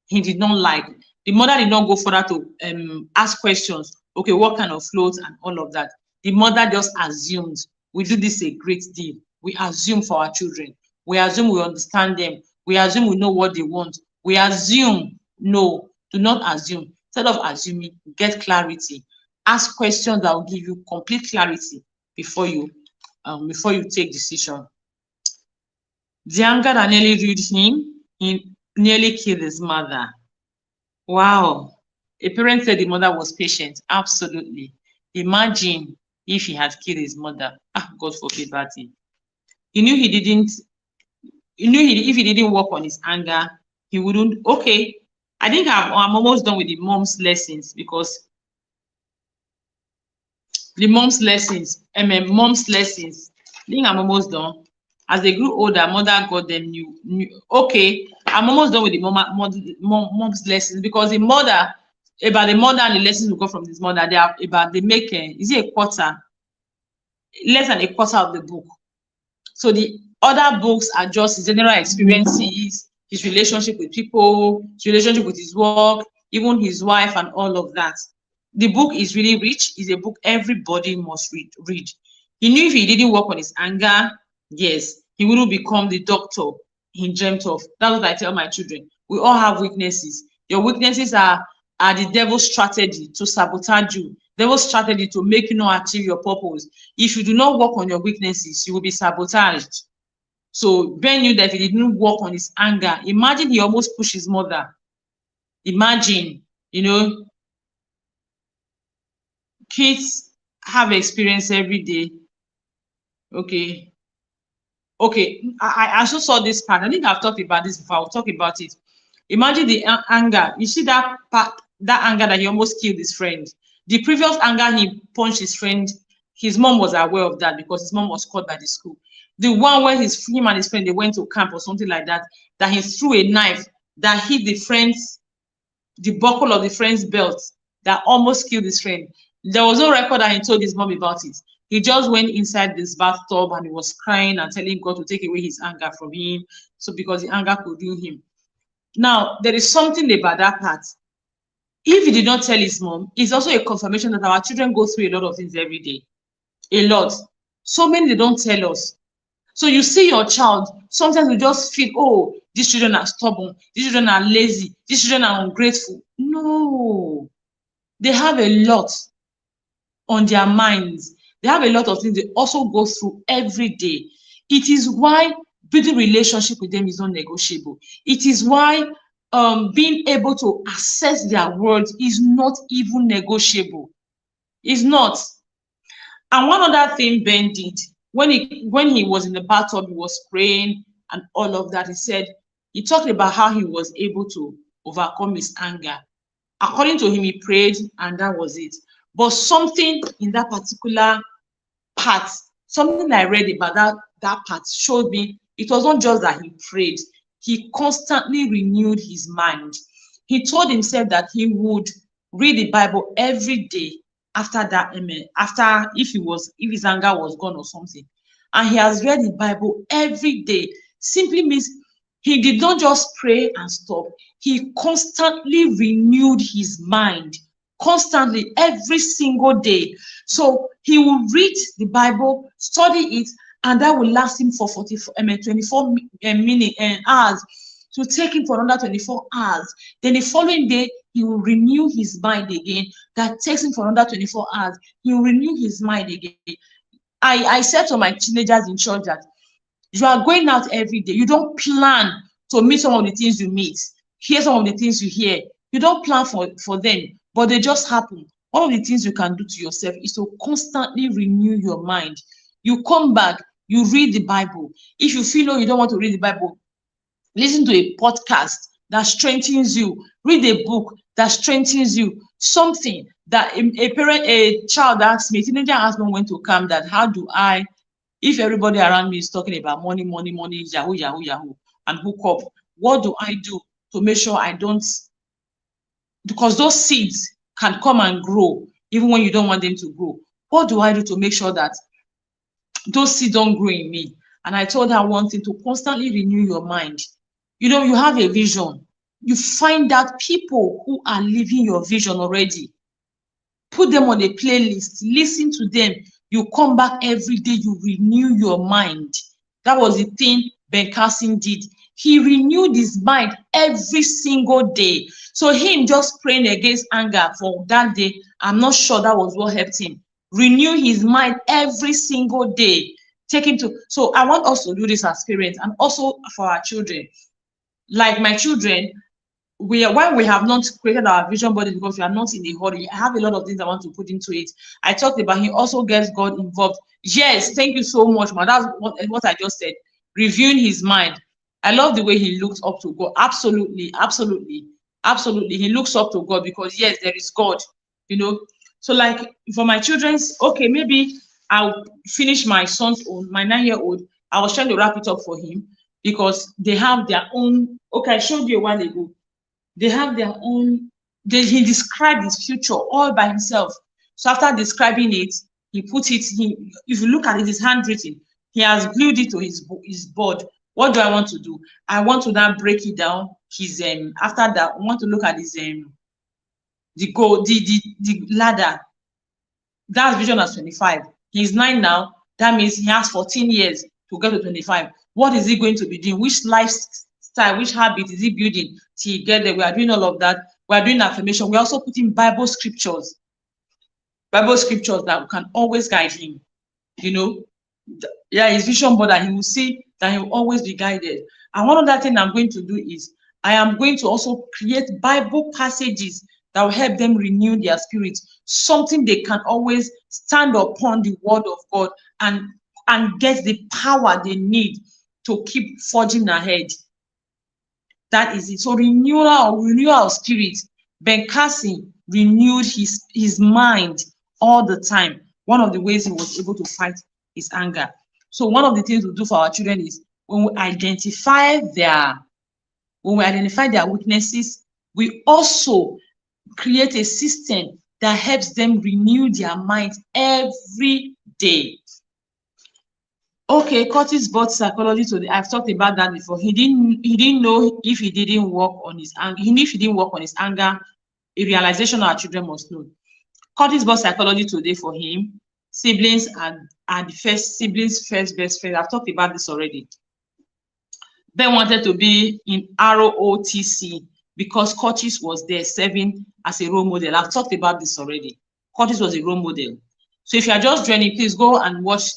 he did not like. The mother did not go further to ask questions. Okay, what kind of clothes and all of that. The mother just assumed. We do this a great deal. We assume for our children. We assume we understand them. We assume we know what they want. We assume. No, do not assume. Instead of assuming, get clarity. Ask questions that will give you complete clarity before you take decision. The anger that nearly ruined him, he nearly killed his mother. Wow. A parent said the mother was patient. Absolutely. Imagine if he had killed his mother. God forbid that thing. He knew if he didn't work on his anger, he wouldn't. Okay. I think I'm almost done with the mom's lessons because mom's lessons. I think I'm almost done. As they grew older, mother got them new. Okay, I'm almost done with the mom's lessons because the mother and the lessons we got from this mother, they make is it a quarter? Less than a quarter of the book. So the other books are just his general experiences, his relationship with people, his relationship with his work, even his wife and all of that. The book is really rich. It's a book everybody must read. He knew if he didn't work on his anger, yes, he wouldn't become the doctor he dreamt of. That's what I tell my children. We all have weaknesses. Your weaknesses are the devil's strategy to sabotage you. Devil's strategy to make you not achieve your purpose. If you do not work on your weaknesses, you will be sabotaged. So Ben knew that if he didn't work on his anger, imagine he almost pushed his mother. Imagine, kids have experience every day. Okay. I also saw this part. I think I've talked about this before. I'll talk about it. Imagine the anger. You see that part, that anger that he almost killed his friend. The previous anger, he punched his friend His mom was aware of that because his mom was caught by the school. The one where him and his friend, they went to camp or something like that, that he threw a knife that hit the buckle of the friend's belt, that almost killed his friend. There was no record that he told his mom about it. He just went inside this bathtub and he was crying and telling God to take away his anger from him. So because the anger could ruin him. Now, there is something about that part. If he did not tell his mom, it's also a confirmation that our children go through a lot of things every day. A lot. So many they don't tell us. So you see your child, sometimes you just feel, oh, these children are stubborn, these children are lazy, these children are ungrateful. No, they have a lot on their minds. They have a lot of things they also go through every day. It is why building relationship with them is not negotiable. It is why being able to access their world is not even negotiable. It's not. And one other thing Ben did, when he was in the bathtub, he was praying and all of that. He talked about how he was able to overcome his anger. According to him, he prayed and that was it. But something in that particular part, something I read about that part showed me it was not just that he prayed. He constantly renewed his mind. He told himself that he would read the Bible every day after that, after if his anger was gone or something. And he has read the Bible every day. Simply means he did not just pray and stop. He constantly renewed his mind, constantly, every single day. So he will read the Bible, study it, and that will last him for 24 minutes and hours. To take him for another 24 hours. Then the following day, he will renew his mind again. That takes him for another 24 hours. He will renew his mind again. I said to my teenagers in church that you are going out every day. You don't plan to meet some of the things you meet, hear some of the things you hear. You don't plan for them, but they just happen. One of the things you can do to yourself is to constantly renew your mind. You come back, you read the Bible. If you feel you don't want to read the Bible, listen to a podcast that strengthens you. Read a book that strengthens you. Something that a child asks me, a teenager asks me when to calm that. How do I, if everybody around me is talking about money, yahoo, and hook up, what do I do to make sure I don't, because those seeds can come and grow even when you don't want them to grow. What do I do to make sure that those seeds don't grow in me? And I told her one thing, to constantly renew your mind. You know, you have a vision. You find out people who are living your vision already. Put them on a playlist. Listen to them. You come back every day. You renew your mind. That was the thing Ben Carson did. He renewed his mind every single day. So him just praying against anger for that day, I'm not sure that was what helped him. Renew his mind every single day. Take him to. So I want us to do this as parents and also for our children. Like my children, when we have not created our vision board because we are not in a hurry. I have a lot of things I want to put into it. I talked about he also gets God involved. Yes, thank you so much, man. That's what I just said. Reviewing his mind. I love the way he looks up to God. Absolutely. He looks up to God because yes, there is God. You know. So like for my children's, okay, maybe I'll finish my son's own, my 9-year-old. I was trying to wrap it up for him because they have their own. Okay, I showed you a while ago. They have their own. He described his future all by himself. So after describing it, he put it. If you look at it, it's handwritten. He has glued it to his board. What do I want to do? I want to now break it down. His after that, I want to look at his the ladder. That's vision as 25. He's 9 now. That means he has 14 years to get to 25. What is he going to be doing? Which lifestyle, which habit is he building till he get there? We are doing all of that. We are doing affirmation. We're also putting Bible scriptures that can always guide him. You know, yeah, his vision board, and he will see that he will always be guided. And one other thing I'm going to do is I am going to also create Bible passages that will help them renew their spirit, something they can always stand upon the word of God and get the power they need to keep forging ahead. That is it. So renewal of spirit. Ben Carson renewed his mind all the time. one of the ways he was able to fight his anger. So one of the things we do for our children is when we identify their weaknesses, we also create a system that helps them renew their mind every day. Okay, Curtis brought psychology to the. I've talked about that before. He didn't know if he didn't work on his anger. He knew if he didn't work on his anger, a realization our children must know. Curtis brought psychology today for him. Siblings are the siblings' first best friend. I've talked about this already. Ben wanted to be in ROTC because Curtis was there serving as a role model. I've talked about this already. Curtis was a role model. So if you are just joining, please go and watch.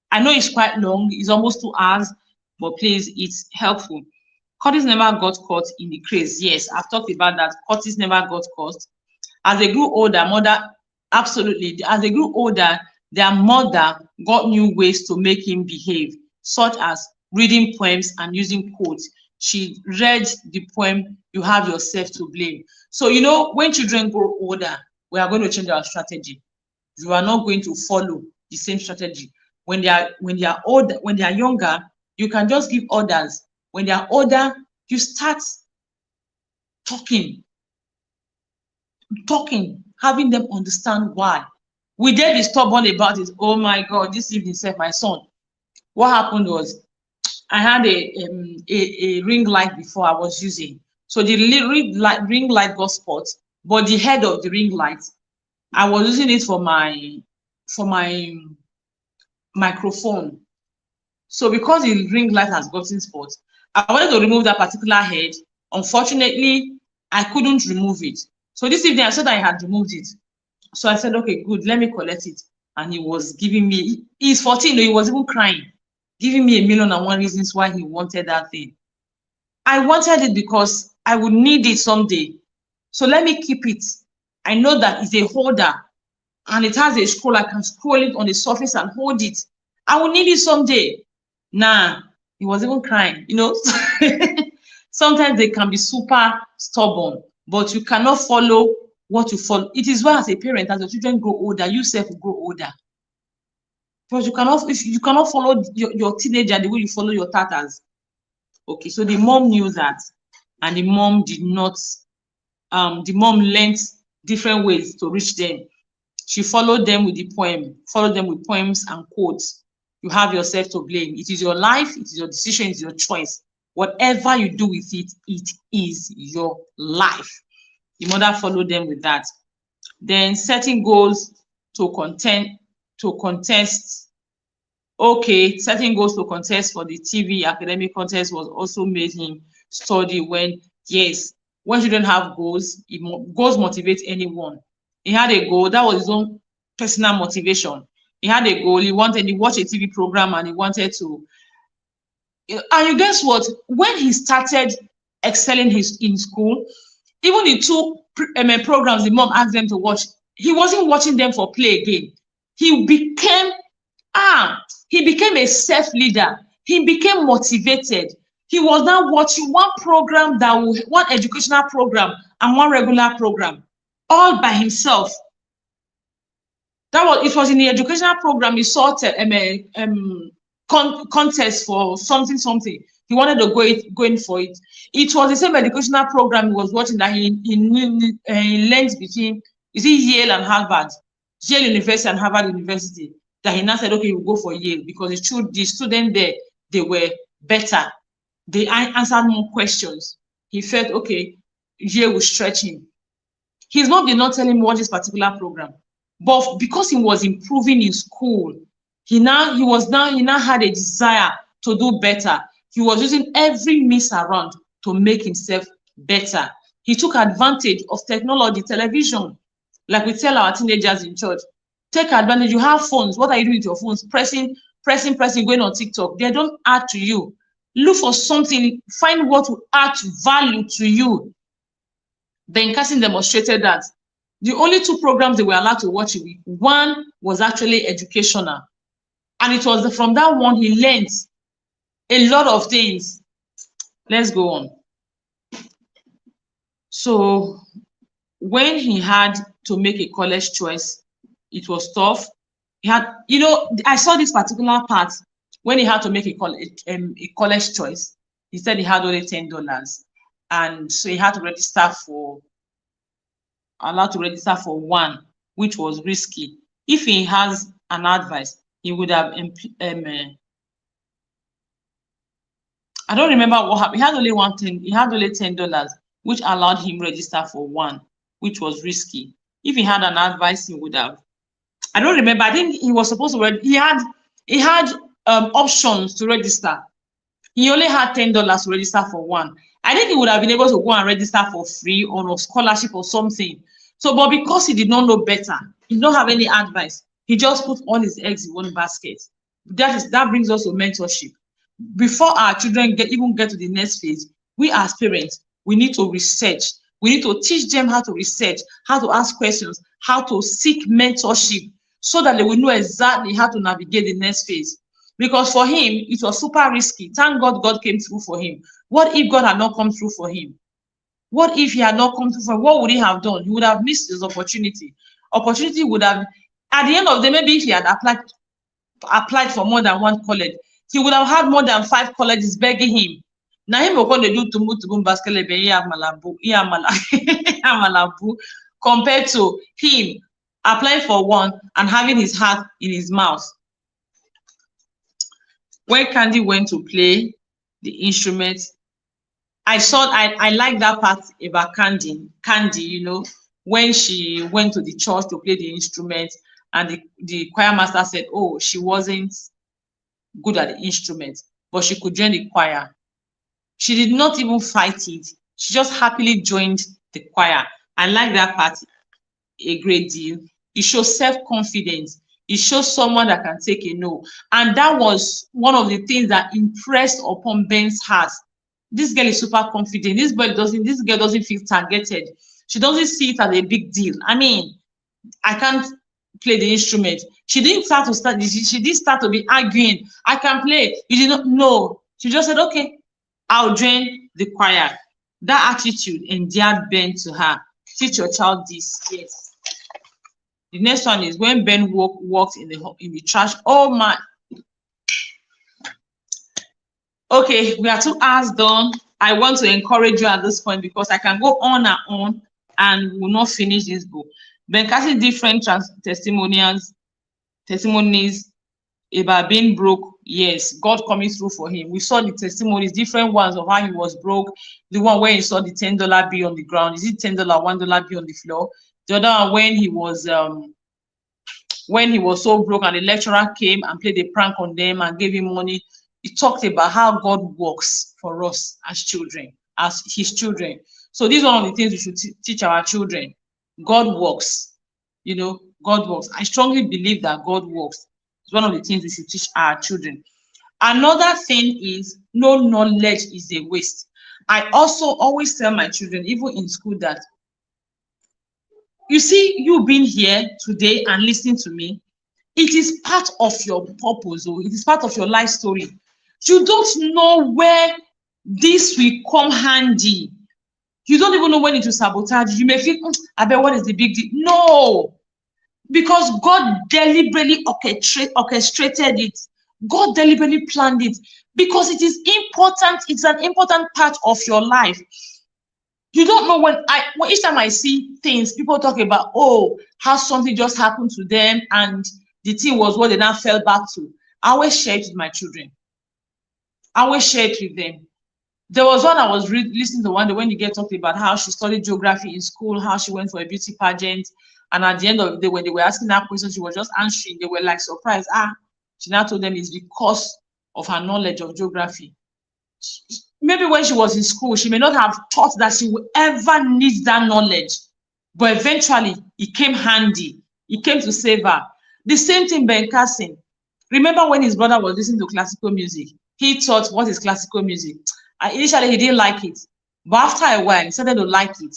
I know it's quite long, it's almost 2 hours, but please, it's helpful. Curtis never got caught in the craze. Yes, I've talked about that. Curtis never got caught. As they grew older, absolutely. As they grew older, their mother got new ways to make him behave, such as reading poems and using quotes. She read the poem, "You have yourself to blame." So, when children grow older, we are going to change our strategy. You are not going to follow the same strategy. When they are older, when they are younger, you can just give orders. When they are older, you start talking, having them understand why. We dare be stubborn about it. Oh my God, this evening, my son. What happened was, I had a ring light before I was using. So the ring light got spot, but the head of the ring light, I was using it for my microphone. So because the ring light has gotten spot, I wanted to remove that particular head. Unfortunately, I couldn't remove it. So this evening I said I had removed it. So I said, okay, good, let me collect it. And he was giving me, he's 14, he was even crying, giving me 1,000,001 reasons why he wanted that thing. I wanted it because I would need it someday. So let me keep it. I know that it's a holder and it has a scroll. I can scroll it on the surface and hold it. I will need it someday. Nah, he was even crying, Sometimes they can be super stubborn, but you cannot follow what you follow. It is why as a parent, as your children grow older, you self will grow older. Because you cannot follow your teenager the way you follow your tatters. Okay, so the mom knew that, and the mom did not, the mom learned different ways to reach them. She followed them with the poem, followed them with poems and quotes. You have yourself to blame. It is your life, it is your decision, it is your choice. Whatever you do with it, it is your life. The mother followed them with that. Then setting goals to contest. Okay, setting goals to contest for the TV academic contest was also made him study when children have goals, goals motivate anyone. He had a goal, that was his own personal motivation. He had a goal, he watched a TV program and he wanted to. And you guess what? When he started excelling in school, even the 2 programs the mom asked them to watch, he wasn't watching them for play again. He became a self-leader. He became motivated. He was now watching one educational program and one regular program, all by himself. It was in the educational program. He saw contest for something. He wanted to go in for it. It was the same educational program he was watching that he learned between, Yale and Harvard, Yale University and Harvard University, that he now said, okay, we'll go for Yale because the students there, they were better. They answered more questions. He felt, okay, Yale will stretch him. His mom did not tell him what this particular program, but because he was improving in school, he now had a desire to do better. He was using every means around to make himself better. He took advantage of technology, television, like we tell our teenagers in church. Take advantage. You have phones. What are you doing with your phones? Pressing, going on TikTok. They don't add to you. Look for something. Find what will add value to you. Ben Carson demonstrated that. The only 2 programs they were allowed to watch a week, one was actually educational. And it was from that one he learned a lot of things. Let's go on. So when he had to make a college choice, it was tough. He had, I saw this particular part when he had to make a college choice. He said he had only $10, and so he had to register for allowed to register for one, which was risky. If he has an advice, he would have. I don't remember what happened. He had only one thing. He had only $10, which allowed him register for one, which was risky. If he had an advice, he would have. I don't remember. I think he was supposed to. He had options to register. He only had $10 to register for one. I think he would have been able to go and register for free on a scholarship or something. So, but because he did not know better, he did not have any advice, he just put all his eggs in one basket. That brings us to mentorship. Before our children even get to the next phase, we as parents, we need to research. We need to teach them how to research, how to ask questions, how to seek mentorship, so that they will know exactly how to navigate the next phase. Because for him, it was super risky. Thank God God came through for him. What if God had not come through for him? What if he had not come through for him? What would he have done? He would have missed his opportunity. Opportunity would have, at the end of the day, maybe if he had applied for more than one college, he would have had more than 5 colleges begging him. Now him going to do to malabu compared to him applying for one and having his heart in his mouth. When Candy went to play the instrument, I like that part about Candy, when she went to the church to play the instrument, and the choir master said, oh, she wasn't good at the instrument, but she could join the choir. She did not even fight it. She just happily joined the choir. I like that part a great deal. It shows self-confidence. It shows someone that can take a no. And that was one of the things that impressed upon Ben's heart. This girl is super confident. This girl doesn't feel targeted. She doesn't see it as a big deal. I mean, I can't play the instrument. She didn't start to be arguing. I can play. You did not know. She just said, okay, I'll join the choir. That attitude endeared Ben to her. Teach your child this. Yes. The next one is when Ben walked in the trash. Oh my. Okay, we are 2 hours done. I want to encourage you at this point because I can go on and will not finish this book. Ben Carson's different testimonies about being broke. Yes, God coming through for him. We saw the testimonies, different ones of how he was broke. The one where he saw the $10 bill on the ground. Is it $10, $1 bill on the floor? The other one when he was so broke and the lecturer came and played a prank on them and gave him money. He talked about how God works for us as children, as his children. So this is one of the things we should teach our children. God works. God works. I strongly believe that God works. It's one of the things we should teach our children. Another thing is no knowledge is a waste. I also always tell my children, even in school, that you see, you being here today and listening to me, it is part of your purpose, or it is part of your life story. You don't know where this will come handy. You don't even know when it will sabotage you. You may think, I bet what is the big deal? No, because God deliberately orchestrated it. God deliberately planned it because it is important. It's an important part of your life. You don't know when each time I see things, people talk about, oh, how something just happened to them and the thing was what they now fell back to. I always share it with my children. I always share it with them. There was one I was listening to one day when you get talking about how she studied geography in school, how she went for a beauty pageant, and at the end of the day, when they were asking that question, she was just answering. They were like surprised. She now told them it's because of her knowledge of geography. Maybe when she was in school, she may not have thought that she would ever need that knowledge, but eventually it came handy. It came to save her. The same thing Ben Carson. Remember when his brother was listening to classical music? He thought, what is classical music? Initially, he didn't like it, but after a while, he started to like it.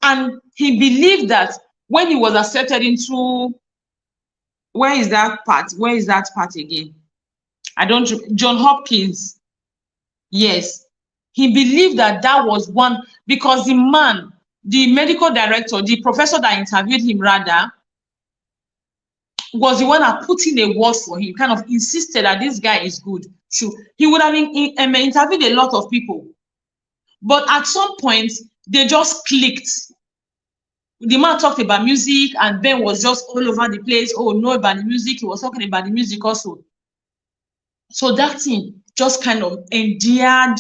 And he believed that when he was accepted into, where is that part again? John Hopkins. Yes, he believed that was one, because the man, the medical director, the professor that interviewed him rather, was the one that put in a word for him, kind of insisted that this guy is good. He would have interviewed a lot of people. But at some point, they just clicked. The man talked about music, and Ben was just all over the place. Oh, know about the music. He was talking about the music also. So that thing just kind of endeared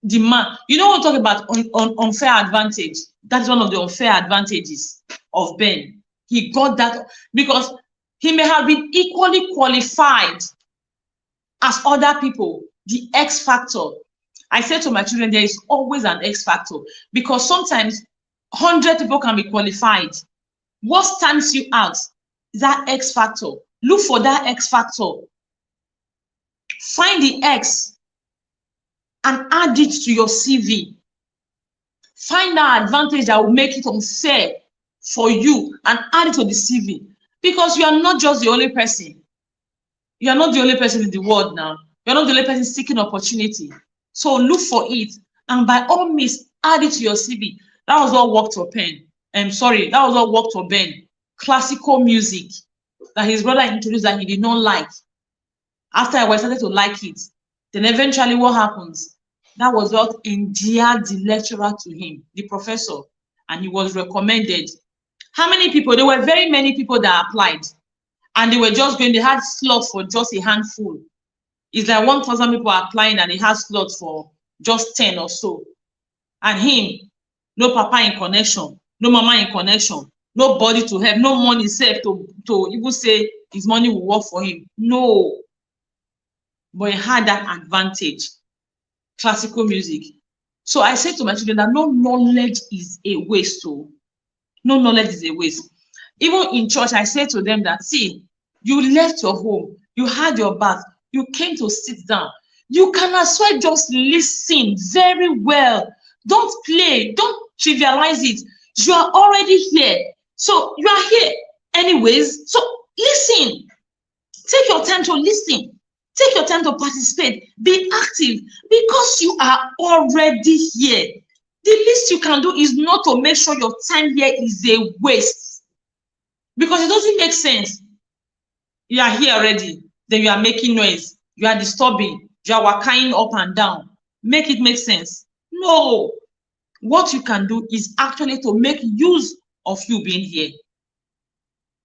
the man. You know, we're talking about unfair advantage. That's one of the unfair advantages of Ben. He got that because he may have been equally qualified as other people. The X factor. I say to my children, there is always an X factor, because sometimes 100 people can be qualified. What stands you out is that X factor. Look for that X factor. Find the X and add it to your CV. Find that advantage that will make it unfair for you and add it to the CV. Because you are not just the only person. You are not the only person in the world now. You are not the only person seeking opportunity. So look for it, and by all means, add it to your CV. That was what worked for Ben. That was what worked for Ben. Classical music that his brother introduced that he did not like. After I started to like it, then eventually what happens? That was what endeared the lecturer to him, the professor, and he was recommended. How many people? There were very many people that applied, and they were just going. They had slots for just a handful. It's like 1,000 people applying, and he has slots for just 10 or so. And him, no papa in connection, no mama in connection, nobody to help, no money saved to even say his money will work for him. No. But he had that advantage. Classical music. So I say to my children that no knowledge is a waste. So no knowledge is a waste. Even in church, I say to them that, see, you left your home, you had your bath, you came to sit down. You can as well just listen very well. Don't play, don't trivialize it. You are already here. So you are here anyways. So listen. Take your time to listen. Take your time to participate. Be active, because you are already here. The least you can do is not to make sure your time here is a waste, because it doesn't make sense. You are here already, then you are making noise, you are disturbing, you are walking up and down. Make it make sense. No. What you can do is actually to make use of you being here.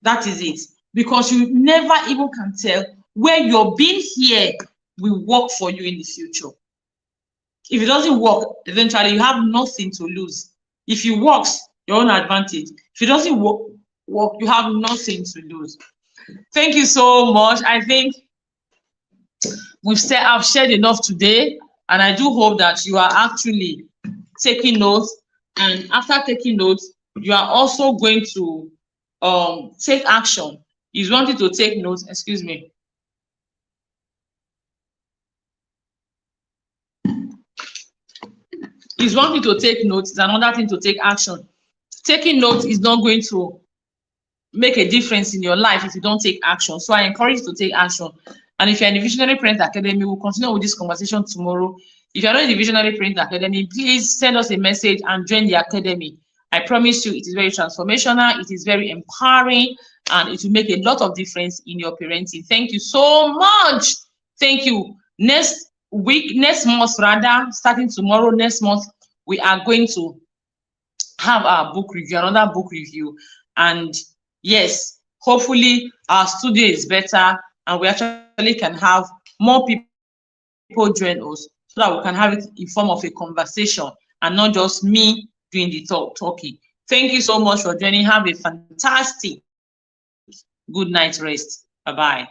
That is it. Because you never even can tell where your being here will work for you in the future. If it doesn't work, eventually you have nothing to lose. If it works, your own advantage. If it doesn't work, you have nothing to lose. Thank you so much. I think I've shared enough today, and I do hope that you are actually taking notes. And after taking notes, you are also going to take action. He's wanting to take notes. Excuse me. He's wanting to take notes. It's another thing to take action. Taking notes is not going to make a difference in your life if you don't take action. So I encourage you to take action. And if you're in the Visionary Parent Academy, we'll continue with this conversation tomorrow. If you're not in the Visionary Parent Academy, please send us a message and join the academy. I promise you, it is very transformational, it is very empowering, and it will make a lot of difference in your parenting. Thank you so much. Thank you. Next month, starting tomorrow, next month, we are going to have our book review, another book review. And yes, hopefully our studio is better, and we actually can have more people join us, so that we can have it in form of a conversation and not just me doing the talking. Thank you so much for joining. Have a fantastic good night rest. Bye-bye.